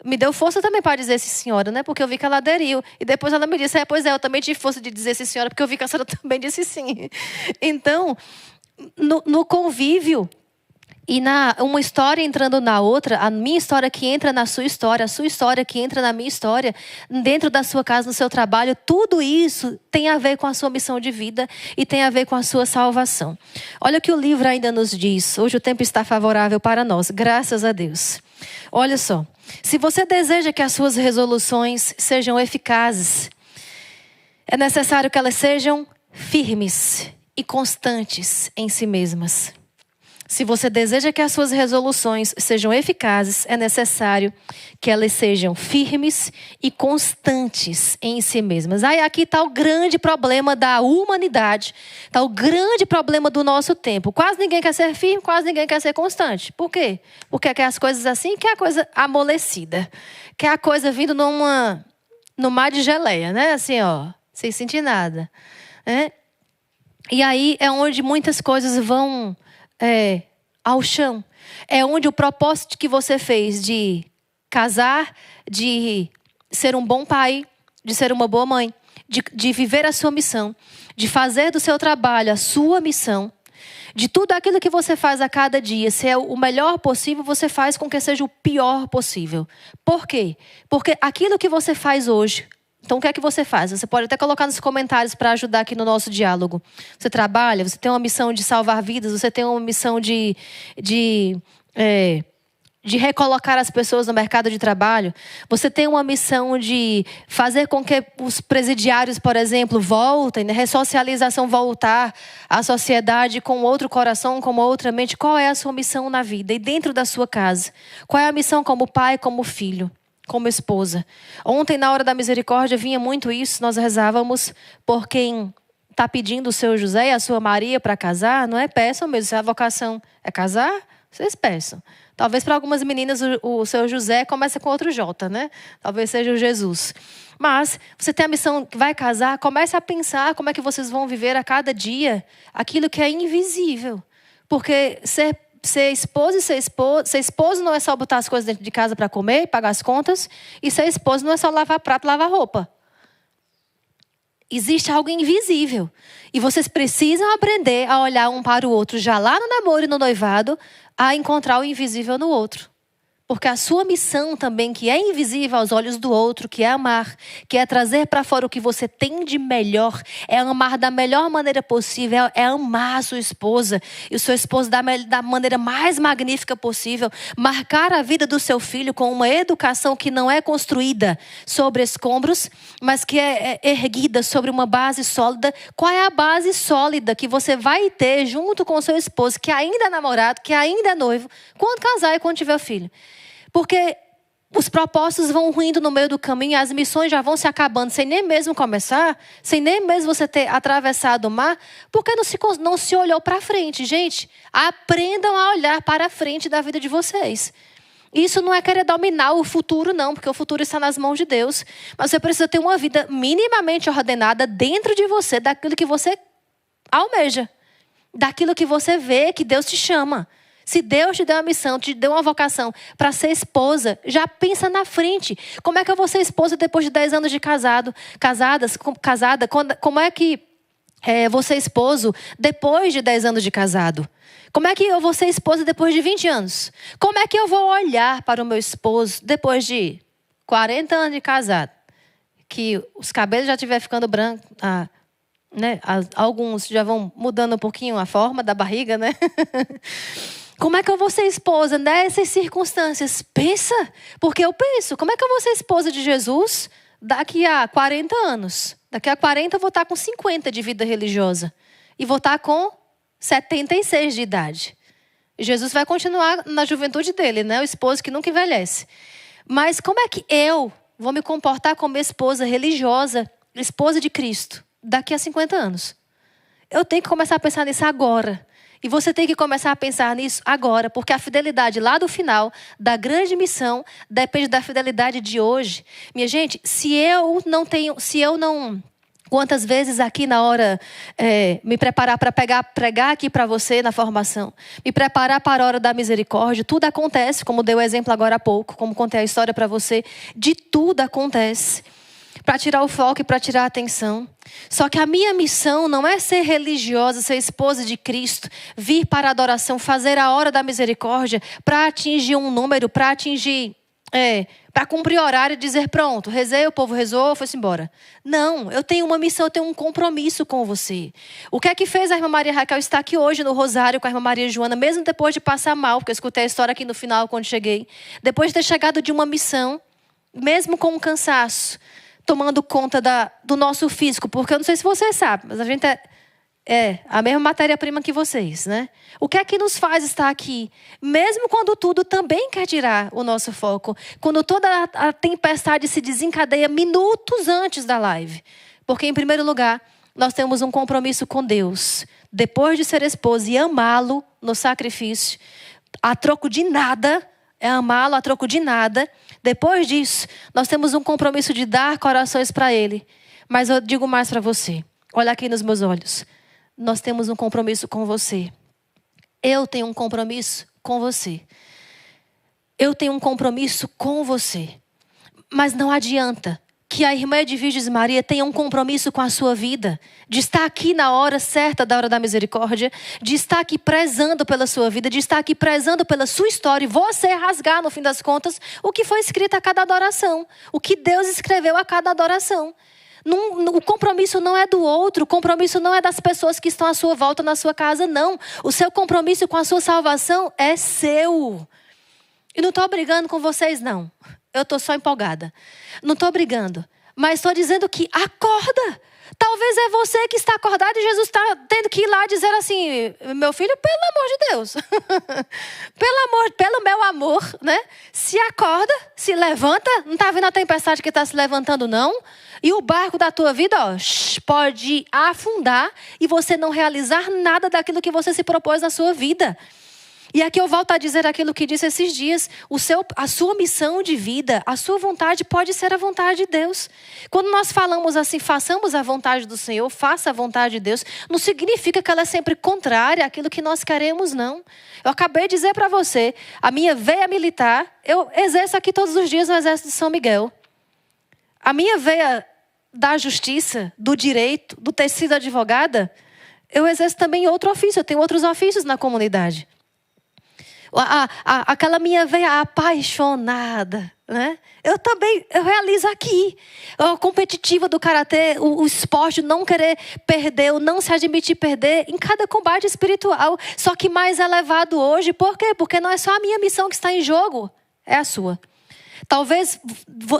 me deu força também para dizer sim, senhora, né? Porque eu vi que ela aderiu. E depois ela me disse: pois é, eu também tive força de dizer sim, senhora, porque eu vi que a senhora também disse sim. Então, no convívio, e uma história entrando na outra, a minha história que entra na sua história, a sua história que entra na minha história, dentro da sua casa, no seu trabalho, tudo isso tem a ver com a sua missão de vida e tem a ver com a sua salvação. Olha o que o livro ainda nos diz. Hoje o tempo está favorável para nós, graças a Deus. Olha só, se você deseja que as suas resoluções sejam eficazes, é necessário que elas sejam firmes e constantes em si mesmas. Se você deseja que as suas resoluções sejam eficazes, é necessário que elas sejam firmes e constantes em si mesmas. Aí aqui está o grande problema da humanidade, está o grande problema do nosso tempo. Quase ninguém quer ser firme, quase ninguém quer ser constante. Por quer? Porque quer as coisas assim, quer a coisa amolecida. Quer a coisa vindo no mar de geleia, né? Assim, ó, sem sentir nada. Né? E aí é onde muitas coisas vão ao chão. É onde o propósito que você fez de casar, de ser um bom pai, de ser uma boa mãe, de viver a sua missão, de fazer do seu trabalho a sua missão, de tudo aquilo que você faz a cada dia, se é o melhor possível, você faz com que seja o pior possível. Por quê? Porque aquilo que você faz hoje, então o que é que você faz? Você pode até colocar nos comentários para ajudar aqui no nosso diálogo. Você trabalha, você tem uma missão de salvar vidas, você tem uma missão de recolocar as pessoas no mercado de trabalho. Você tem uma missão de fazer com que os presidiários, por exemplo, voltem, né? Ressocialização, voltar à sociedade com outro coração, com outra mente. Qual é a sua missão na vida e dentro da sua casa? Qual é a missão como pai, como filho, como esposa? Ontem, na hora da misericórdia, vinha muito isso. Nós rezávamos por quem está pedindo o seu José e a sua Maria para casar. Não é? Peçam mesmo. Se a vocação é casar, vocês peçam. Talvez para algumas meninas o seu José começa com outro J, né? Talvez seja o Jesus. Mas você tem a missão que vai casar, comece a pensar como é que vocês vão viver a cada dia aquilo que é invisível. Porque ser esposa e ser esposo não é só botar as coisas dentro de casa para comer, pagar as contas. E ser esposo não é só lavar prato, lavar roupa. Existe algo invisível. E vocês precisam aprender a olhar um para o outro, já lá no namoro e no noivado, a encontrar o invisível no outro. Porque a sua missão também, que é invisível aos olhos do outro, que é amar, que é trazer para fora o que você tem de melhor, é amar da melhor maneira possível, é amar a sua esposa e o seu esposo da maneira mais magnífica possível, marcar a vida do seu filho com uma educação que não é construída sobre escombros, mas que é erguida sobre uma base sólida. Qual é a base sólida que você vai ter junto com o seu esposo, que ainda é namorado, que ainda é noivo, quando casar e quando tiver filho? Porque os propósitos vão ruindo no meio do caminho, as missões já vão se acabando, sem nem mesmo começar, sem nem mesmo você ter atravessado o mar, porque não se olhou para frente. Gente, aprendam a olhar para a frente da vida de vocês. Isso não é querer dominar o futuro, não, porque o futuro está nas mãos de Deus. Mas você precisa ter uma vida minimamente ordenada dentro de você, daquilo que você almeja, daquilo que você vê que Deus te chama. Se Deus te deu uma missão, te deu uma vocação para ser esposa, já pensa na frente. Como é que eu vou ser esposa depois de 10 anos de casada? Como é que vou ser esposo depois de 10 anos de casado? Como é que eu vou ser esposa depois de 20 anos? Como é que eu vou olhar para o meu esposo depois de 40 anos de casado? Que os cabelos já estiver ficando brancos, né? Alguns já vão mudando um pouquinho a forma da barriga, né? Como é que eu vou ser esposa nessas circunstâncias? Pensa, porque eu penso, como é que eu vou ser esposa de Jesus daqui a 40 anos? Daqui a 40 eu vou estar com 50 de vida religiosa. E vou estar com 76 de idade. E Jesus vai continuar na juventude dele, né? O esposo que nunca envelhece. Mas como é que eu vou me comportar como esposa religiosa, esposa de Cristo, daqui a 50 anos? Eu tenho que começar a pensar nisso agora. E você tem que começar a pensar nisso agora, porque a fidelidade lá do final, da grande missão, depende da fidelidade de hoje. Minha gente, quantas vezes aqui na hora, me preparar para pregar aqui para você na formação, me preparar para a hora da misericórdia, tudo acontece, como dei o exemplo agora há pouco, como contei a história para você, de tudo acontece. Para tirar o foco e para tirar a atenção. Só que a minha missão não é ser religiosa, ser esposa de Cristo, vir para a adoração, fazer a hora da misericórdia para atingir um número, para cumprir horário e dizer pronto, rezei, o povo rezou, foi-se embora. Não, eu tenho uma missão, eu tenho um compromisso com você. O que é que fez a irmã Maria Raquel estar aqui hoje no Rosário com a irmã Maria Joana, mesmo depois de passar mal, porque eu escutei a história aqui no final quando cheguei, depois de ter chegado de uma missão, mesmo com um cansaço, tomando conta do nosso físico, porque eu não sei se vocês sabem, mas a gente é a mesma matéria-prima que vocês, né? O que é que nos faz estar aqui? Mesmo quando tudo também quer tirar o nosso foco, quando toda a tempestade se desencadeia minutos antes da live. Porque, em primeiro lugar, nós temos um compromisso com Deus. Depois de ser esposa e amá-lo no sacrifício, a troco de nada, é amá-lo a troco de nada. Depois disso, nós temos um compromisso de dar corações para Ele. Mas eu digo mais para você. Olha aqui nos meus olhos. Nós temos um compromisso com você. Eu tenho um compromisso com você. eu tenho um compromisso com você. Mas não adianta que a irmã Edviges Maria tenha um compromisso com a sua vida, de estar aqui na hora certa da hora da misericórdia, de estar aqui prezando pela sua vida, de estar aqui prezando pela sua história e você rasgar, no fim das contas, o que foi escrito a cada adoração, o que Deus escreveu a cada adoração. O compromisso não é do outro, o compromisso não é das pessoas que estão à sua volta na sua casa, não. O seu compromisso com a sua salvação é seu. E não estou brigando com vocês, não. Eu estou só empolgada. Não estou brigando. Mas estou dizendo que acorda. Talvez é você que está acordado e Jesus está tendo que ir lá dizer assim: meu filho, pelo amor de Deus. Pelo meu amor, né? Se acorda, se levanta. Não está vendo a tempestade que está se levantando, não? E o barco da tua vida, ó, pode afundar e você não realizar nada daquilo que você se propôs na sua vida. E aqui eu volto a dizer aquilo que disse esses dias. A sua missão de vida, a sua vontade pode ser a vontade de Deus. Quando nós falamos assim, façamos a vontade do Senhor, faça a vontade de Deus, não significa que ela é sempre contrária àquilo que nós queremos, não. Eu acabei de dizer para você, a minha veia militar, eu exerço aqui todos os dias no Exército de São Miguel. A minha veia da justiça, do direito, do ter sido advogada, eu exerço também outro ofício, eu tenho outros ofícios na comunidade. Aquela minha veia apaixonada, né? Eu realizo aqui. A competitiva do karatê, o esporte, não querer perder, o não se admitir perder em cada combate espiritual. Só que mais elevado hoje, por quê? Porque não é só a minha missão que está em jogo, é a sua. Talvez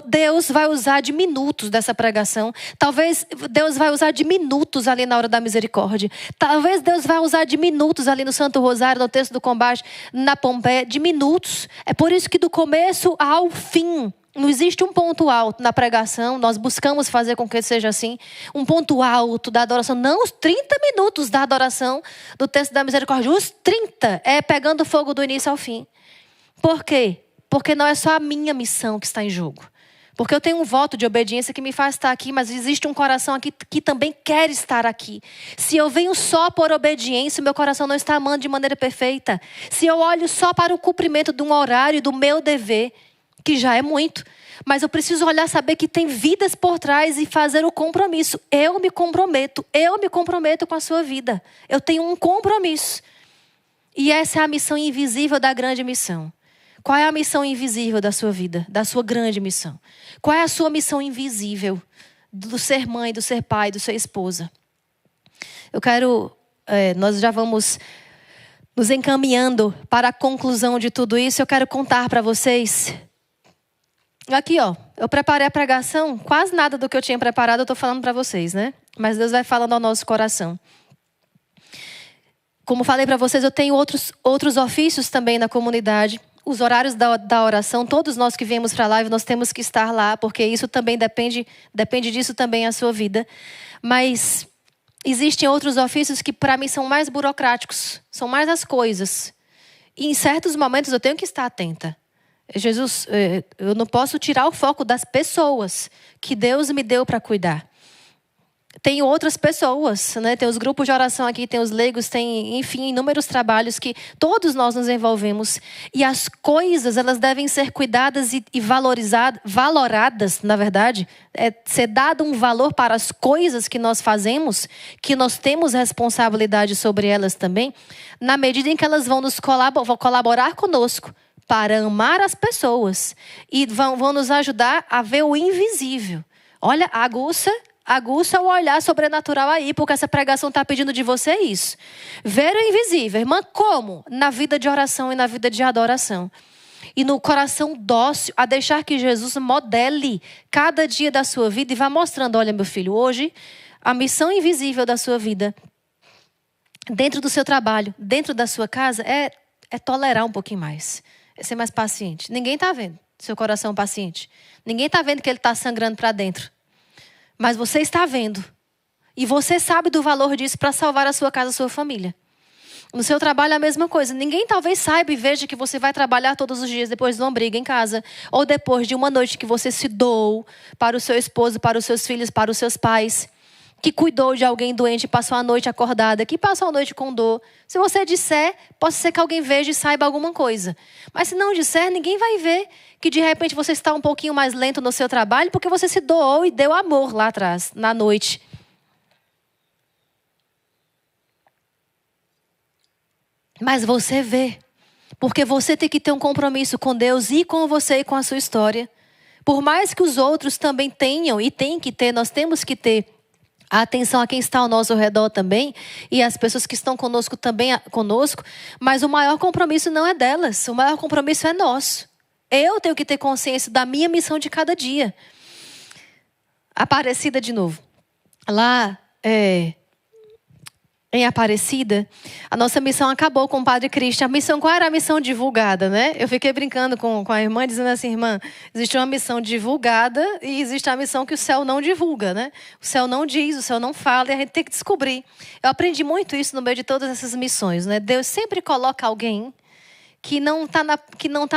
Deus vai usar de minutos dessa pregação. Talvez Deus vai usar de minutos ali na hora da misericórdia. Talvez Deus vai usar de minutos ali no Santo Rosário, no texto do combate, na Pompeia, de minutos. É por isso que do começo ao fim, não existe um ponto alto na pregação. Nós buscamos fazer com que seja assim. Um ponto alto da adoração. Não os 30 minutos da adoração do texto da misericórdia. Os 30 é pegando fogo do início ao fim. Por quê? Porque não é só a minha missão que está em jogo. Porque eu tenho um voto de obediência que me faz estar aqui, mas existe um coração aqui que também quer estar aqui. Se eu venho só por obediência, meu coração não está amando de maneira perfeita. Se eu olho só para o cumprimento de um horário, do meu dever, que já é muito, mas eu preciso olhar, saber que tem vidas por trás e fazer o compromisso. Eu me comprometo com a sua vida. Eu tenho um compromisso. E essa é a missão invisível da grande missão. Qual é a missão invisível da sua vida, da sua grande missão? Qual é a sua missão invisível do ser mãe, do ser pai, do ser esposa? Nós já vamos nos encaminhando para a conclusão de tudo isso. Eu quero contar para vocês. Aqui, ó, eu preparei a pregação, quase nada do que eu tinha preparado eu estou falando para vocês, né? Mas Deus vai falando ao nosso coração. Como falei para vocês, eu tenho outros ofícios também na comunidade. Os horários da oração, todos nós que viemos para a live, nós temos que estar lá, porque isso também depende disso também a sua vida. Mas existem outros ofícios que para mim são mais burocráticos, são mais as coisas. E em certos momentos eu tenho que estar atenta. Jesus, eu não posso tirar o foco das pessoas que Deus me deu para cuidar. Tem outras pessoas, né? Tem os grupos de oração aqui, tem os leigos, tem, enfim, inúmeros trabalhos que todos nós nos envolvemos. E as coisas, elas devem ser cuidadas e valoradas, na verdade. Ser dado um valor para as coisas que nós fazemos, que nós temos responsabilidade sobre elas também, na medida em que elas vão colaborar conosco para amar as pessoas. E vão nos ajudar a ver o invisível. Olha, aguça o olhar sobrenatural aí, porque essa pregação está pedindo de você isso. Ver o invisível. Irmã, como? Na vida de oração e na vida de adoração. E no coração dócil, a deixar que Jesus modele cada dia da sua vida e vá mostrando, olha meu filho, hoje a missão invisível da sua vida, dentro do seu trabalho, dentro da sua casa, é tolerar um pouquinho mais. É ser mais paciente. Ninguém está vendo seu coração paciente. Ninguém está vendo que ele está sangrando para dentro. Mas você está vendo. E você sabe do valor disso para salvar a sua casa, a sua família. No seu trabalho é a mesma coisa. Ninguém talvez saiba e veja que você vai trabalhar todos os dias depois de uma briga em casa. Ou depois de uma noite que você se doou para o seu esposo, para os seus filhos, para os seus pais. que cuidou de alguém doente e passou a noite acordada, que passou a noite com dor. Se você disser, pode ser que alguém veja e saiba alguma coisa. Mas se não disser, ninguém vai ver que de repente você está um pouquinho mais lento no seu trabalho porque você se doou e deu amor lá atrás, na noite. Mas você vê, porque você tem que ter um compromisso com Deus e com você e com a sua história. Por mais que os outros também tenham e têm que ter, nós temos que ter a atenção a quem está ao nosso redor também, e as pessoas que estão conosco também conosco, mas o maior compromisso não é delas, o maior compromisso é nosso. Eu tenho que ter consciência da minha missão de cada dia. Aparecida de novo. Lá em Aparecida, a nossa missão acabou com o Padre Cristian. A missão, qual era a missão divulgada, né? Eu fiquei brincando com a irmã, dizendo assim, irmã, existe uma missão divulgada e existe a missão que o céu não divulga, né? O céu não diz, o céu não fala e a gente tem que descobrir. Eu aprendi muito isso no meio de todas essas missões, né? Deus sempre coloca alguém que não está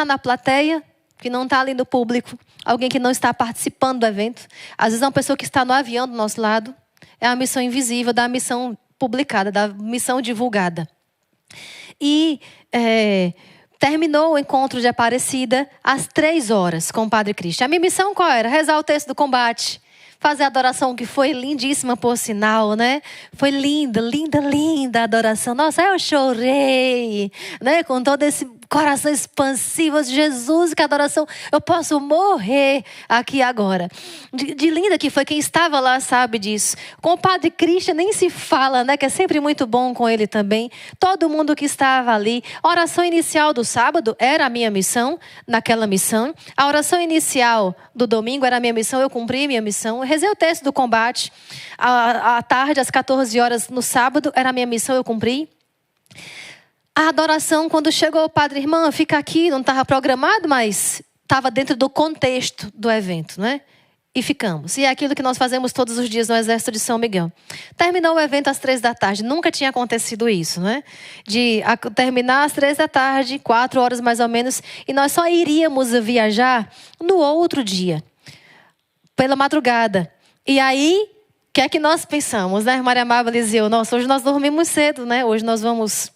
na plateia, que não está ali no público, alguém que não está participando do evento. Às vezes é uma pessoa que está no avião do nosso lado. É a missão invisível da missão publicada, da missão divulgada. E terminou o encontro de Aparecida às 3h com o Padre Cristian. A minha missão qual era? Rezar o texto do combate. Fazer a adoração, que foi lindíssima, por sinal, né? Foi linda, linda, linda a adoração. Nossa, eu chorei, né? Com todo esse coração expansivo. Jesus, que adoração. Eu posso morrer aqui agora. De linda que foi, quem estava lá sabe disso. Com o Padre Cristian nem se fala, né? Que é sempre muito bom com ele também. Todo mundo que estava ali. A oração inicial do sábado era a minha missão, naquela missão. A oração inicial do domingo era a minha missão, eu cumpri minha missão. Eu rezei o texto do combate. À tarde, às 14h no sábado, era a minha missão, eu cumpri. A adoração, quando chegou o padre, irmã, fica aqui, não estava programado, mas estava dentro do contexto do evento, né? E ficamos. E é aquilo que nós fazemos todos os dias no Exército de São Miguel. Terminou o evento às 3h. Nunca tinha acontecido isso, né? De terminar às 3h, 4h mais ou menos, e nós só iríamos viajar no outro dia, pela madrugada. E aí, o que é que nós pensamos, né? Maria Amável e eu, nossa, hoje nós dormimos cedo, né? Hoje nós vamos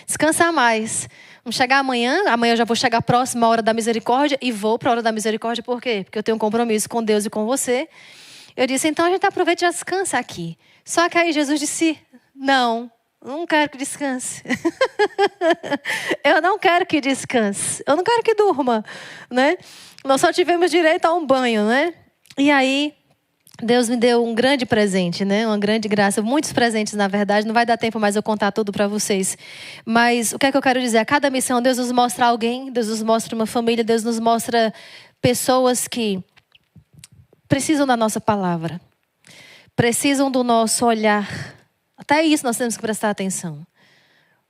descansar mais. Vamos chegar amanhã eu já vou chegar próximo à hora da misericórdia e vou para a hora da misericórdia, por quê? Porque eu tenho um compromisso com Deus e com você. Eu disse, então a gente aproveita e já descansa aqui. Só que aí Jesus disse, não quero que descanse. Eu não quero que descanse. Eu não quero que durma, né? Nós só tivemos direito a um banho, né? E aí, Deus me deu um grande presente, né? Uma grande graça. Muitos presentes, na verdade. Não vai dar tempo mais eu contar tudo para vocês. Mas o que é que eu quero dizer? A cada missão, Deus nos mostra alguém. Deus nos mostra uma família. Deus nos mostra pessoas que precisam da nossa palavra. Precisam do nosso olhar. Até isso nós temos que prestar atenção.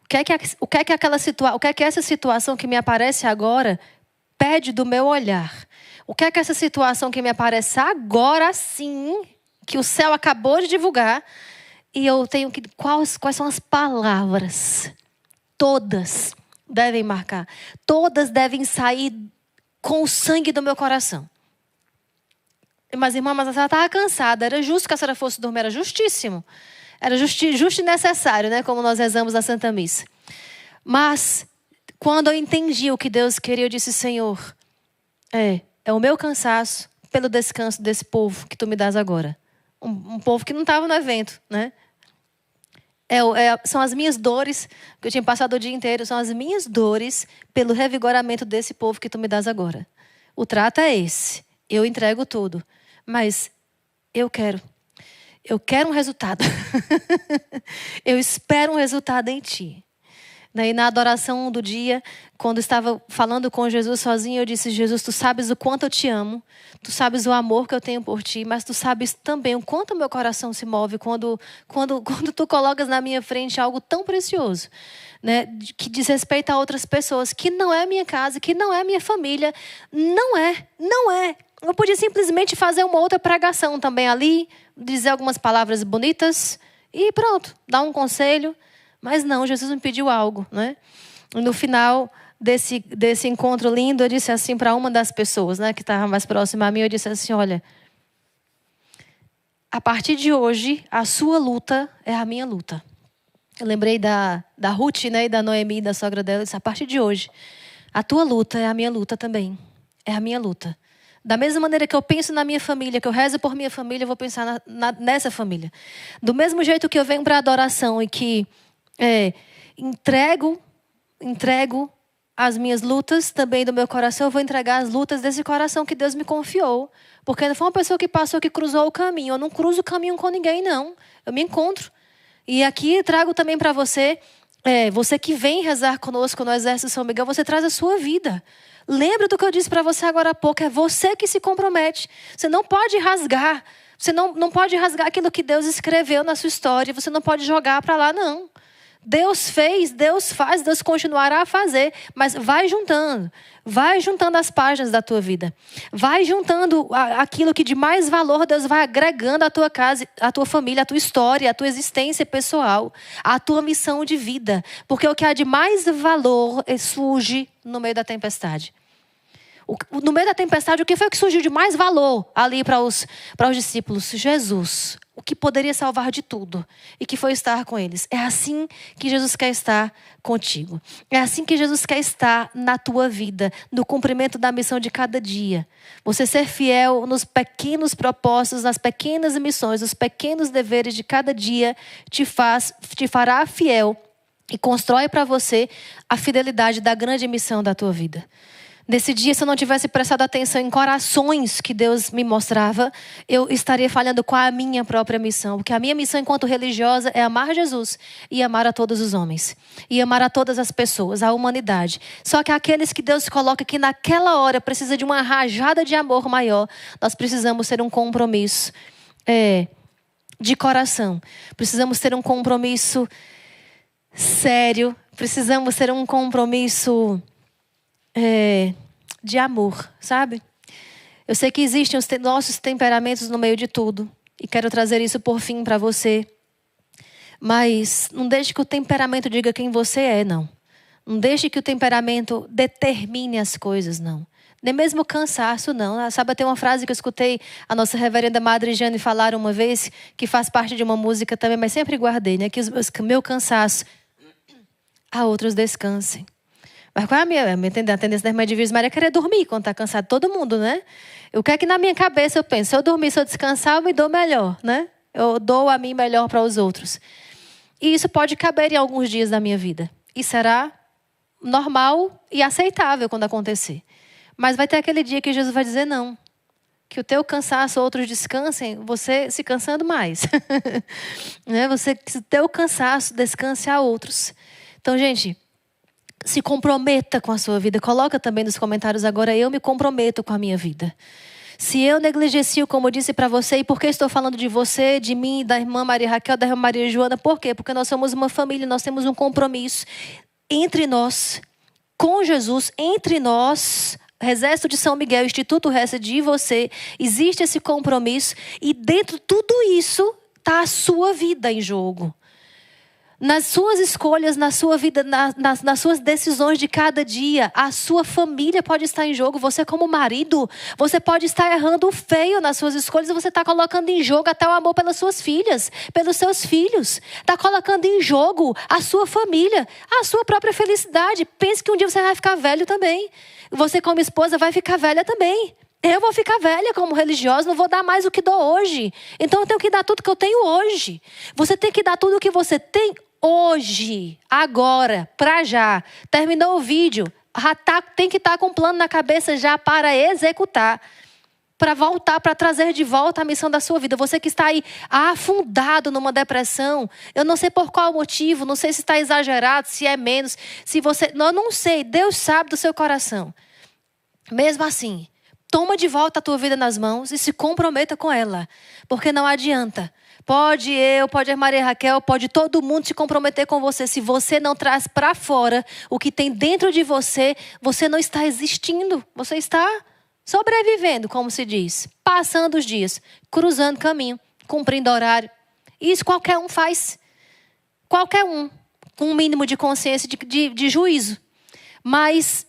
O que é que essa situação que me aparece agora pede do meu olhar? O que é que essa situação que me aparece agora sim, que o céu acabou de divulgar, e eu tenho que... Quais são as palavras? Todas devem marcar. Todas devem sair com o sangue do meu coração. Mas, irmã, ela estava cansada. Era justo que a senhora fosse dormir. Era justíssimo. Era justo e necessário, né? Como nós rezamos na Santa Missa. Mas, quando eu entendi o que Deus queria, eu disse, Senhor, é o meu cansaço pelo descanso desse povo que tu me dás agora. Um povo que não estava no evento, né? São as minhas dores, que eu tinha passado o dia inteiro, são as minhas dores pelo revigoramento desse povo que tu me dás agora. O trato é esse. Eu entrego tudo. Mas eu quero um resultado. Eu espero um resultado em ti. E na adoração do dia, quando estava falando com Jesus sozinho, eu disse, Jesus, tu sabes o quanto eu te amo, tu sabes o amor que eu tenho por ti, mas tu sabes também o quanto meu coração se move quando tu colocas na minha frente algo tão precioso, né? Que diz respeito a outras pessoas, que não é minha casa, que não é minha família, não é. Eu podia simplesmente fazer uma outra pregação também ali, dizer algumas palavras bonitas e pronto, dar um conselho. Mas não, Jesus me pediu algo, né? No final desse encontro lindo, eu disse assim para uma das pessoas, né, que estava mais próxima a mim, eu disse assim, olha, a partir de hoje, a sua luta é a minha luta. Eu lembrei da Ruth, né, e da Noemi, da sogra dela. Eu disse, a partir de hoje, a tua luta é a minha luta também. É a minha luta. Da mesma maneira que eu penso na minha família, que eu rezo por minha família, eu vou pensar nessa família. Do mesmo jeito que eu venho para a adoração e que entrego as minhas lutas também do meu coração, eu vou entregar as lutas desse coração que Deus me confiou. Porque não foi uma pessoa que passou, que cruzou o caminho. Eu não cruzo o caminho com ninguém, não. Eu me encontro. E aqui trago também para você, você que vem rezar conosco no Exército São Miguel, você traz a sua vida. Lembra do que eu disse para você agora há pouco, é você que se compromete. Você não pode rasgar. Você não pode rasgar aquilo que Deus escreveu na sua história. Você não pode jogar para lá, não. Deus fez, Deus faz, Deus continuará a fazer. Mas vai juntando as páginas da tua vida. Vai juntando aquilo que de mais valor Deus vai agregando à tua casa, à tua família, à tua história, à tua existência pessoal, à tua missão de vida. Porque o que há de mais valor surge no meio da tempestade. No meio da tempestade, o que foi que surgiu de mais valor ali para os discípulos? Jesus. O que poderia salvar de tudo. E que foi estar com eles. É assim que Jesus quer estar contigo. É assim que Jesus quer estar na tua vida. No cumprimento da missão de cada dia. Você ser fiel nos pequenos propósitos, nas pequenas missões, nos pequenos deveres de cada dia te fará fiel. E constrói para você a fidelidade da grande missão da tua vida. Nesse dia, se eu não tivesse prestado atenção em corações que Deus me mostrava, eu estaria falhando com a minha própria missão. Porque a minha missão enquanto religiosa é amar Jesus e amar a todos os homens. E amar a todas as pessoas, a humanidade. Só que aqueles que Deus coloca que naquela hora precisa de uma rajada de amor maior, nós precisamos ter um compromisso de coração. Precisamos ter um compromisso sério. Precisamos ter um compromisso de amor, sabe? Eu sei que existem os nossos temperamentos no meio de tudo. E quero trazer isso por fim para você. Mas não deixe que o temperamento diga quem você é, não. Não deixe que o temperamento determine as coisas, não. Nem mesmo o cansaço, não. Sabe, tem uma frase que eu escutei a nossa reverenda Madre Jane falar uma vez, que faz parte de uma música também, mas sempre guardei, né? Que o meu cansaço, a outros descansem. Mas qual é a tendência da irmã de Virgem Maria é querer dormir quando está cansado? Todo mundo, né? O que é que na minha cabeça eu penso? Se eu dormir, se eu descansar, eu me dou melhor, né? Eu dou a mim melhor para os outros. E isso pode caber em alguns dias da minha vida. E será normal e aceitável quando acontecer. Mas vai ter aquele dia que Jesus vai dizer não. Que o teu cansaço, outros descansem, você se cansando mais. Né? Que o teu cansaço descanse a outros. Então, gente, se comprometa com a sua vida. Coloca também nos comentários agora, eu me comprometo com a minha vida. Se eu negligencio, como eu disse para você, e por que estou falando de você, de mim, da irmã Maria Raquel, da irmã Maria Joana? Por quê? Porque nós somos uma família, nós temos um compromisso entre nós, com Jesus, entre nós, Exército de São Miguel, Instituto Hesed e você. Existe esse compromisso e dentro de tudo isso está a sua vida em jogo. Nas suas escolhas, na sua vida, nas suas decisões de cada dia, a sua família pode estar em jogo. Você como marido, você pode estar errando feio nas suas escolhas e você está colocando em jogo até o amor pelas suas filhas, pelos seus filhos. Está colocando em jogo a sua família, a sua própria felicidade. Pense que um dia você vai ficar velho também. Você como esposa vai ficar velha também. Eu vou ficar velha como religiosa, não vou dar mais o que dou hoje. Então eu tenho que dar tudo que eu tenho hoje. Você tem que dar tudo o que você tem hoje, agora, pra já. Terminou o vídeo, tem que estar com um plano na cabeça já para executar. Para voltar, para trazer de volta a missão da sua vida. Você que está aí afundado numa depressão, eu não sei por qual motivo, não sei se está exagerado, se é menos, se você... Eu não sei, Deus sabe do seu coração. Mesmo assim, toma de volta a tua vida nas mãos e se comprometa com ela. Porque não adianta. Pode a Maria Raquel, pode todo mundo se comprometer com você. Se você não traz para fora o que tem dentro de você, você não está existindo. Você está sobrevivendo, como se diz. Passando os dias, cruzando caminho, cumprindo horário. Isso qualquer um faz. Qualquer um. Com um mínimo de consciência, de juízo. Mas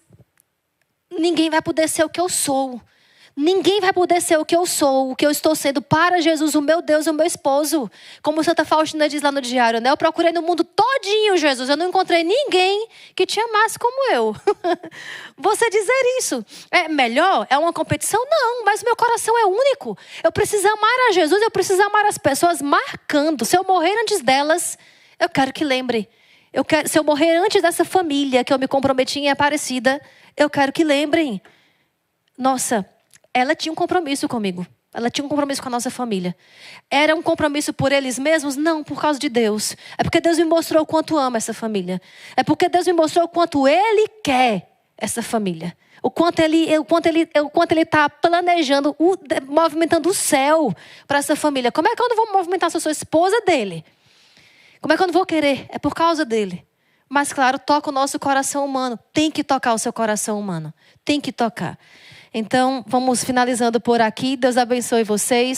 ninguém vai poder ser o que eu sou. Ninguém vai poder ser o que eu sou, o que eu estou sendo para Jesus, o meu Deus, o meu esposo. Como Santa Faustina diz lá no diário, né? Eu procurei no mundo todinho, Jesus. Eu não encontrei ninguém que te amasse como eu. Você dizer isso é melhor? É uma competição? Não, mas meu coração é único. Eu preciso amar a Jesus, eu preciso amar as pessoas marcando. Se eu morrer antes delas, eu quero que lembre. Se eu morrer antes dessa família que eu me comprometi em Aparecida, eu quero que lembrem. Nossa, ela tinha um compromisso comigo. Ela tinha um compromisso com a nossa família. Era um compromisso por eles mesmos? Não, por causa de Deus. É porque Deus me mostrou o quanto ama essa família. É porque Deus me mostrou o quanto Ele quer essa família. O quanto Ele está planejando, movimentando o céu para essa família. Como é que eu não vou movimentar se eu sou esposa dele? Como é que eu não vou querer? É por causa dele. Mas claro, toca o nosso coração humano. Tem que tocar o seu coração humano. Tem que tocar. Então, vamos finalizando por aqui. Deus abençoe vocês.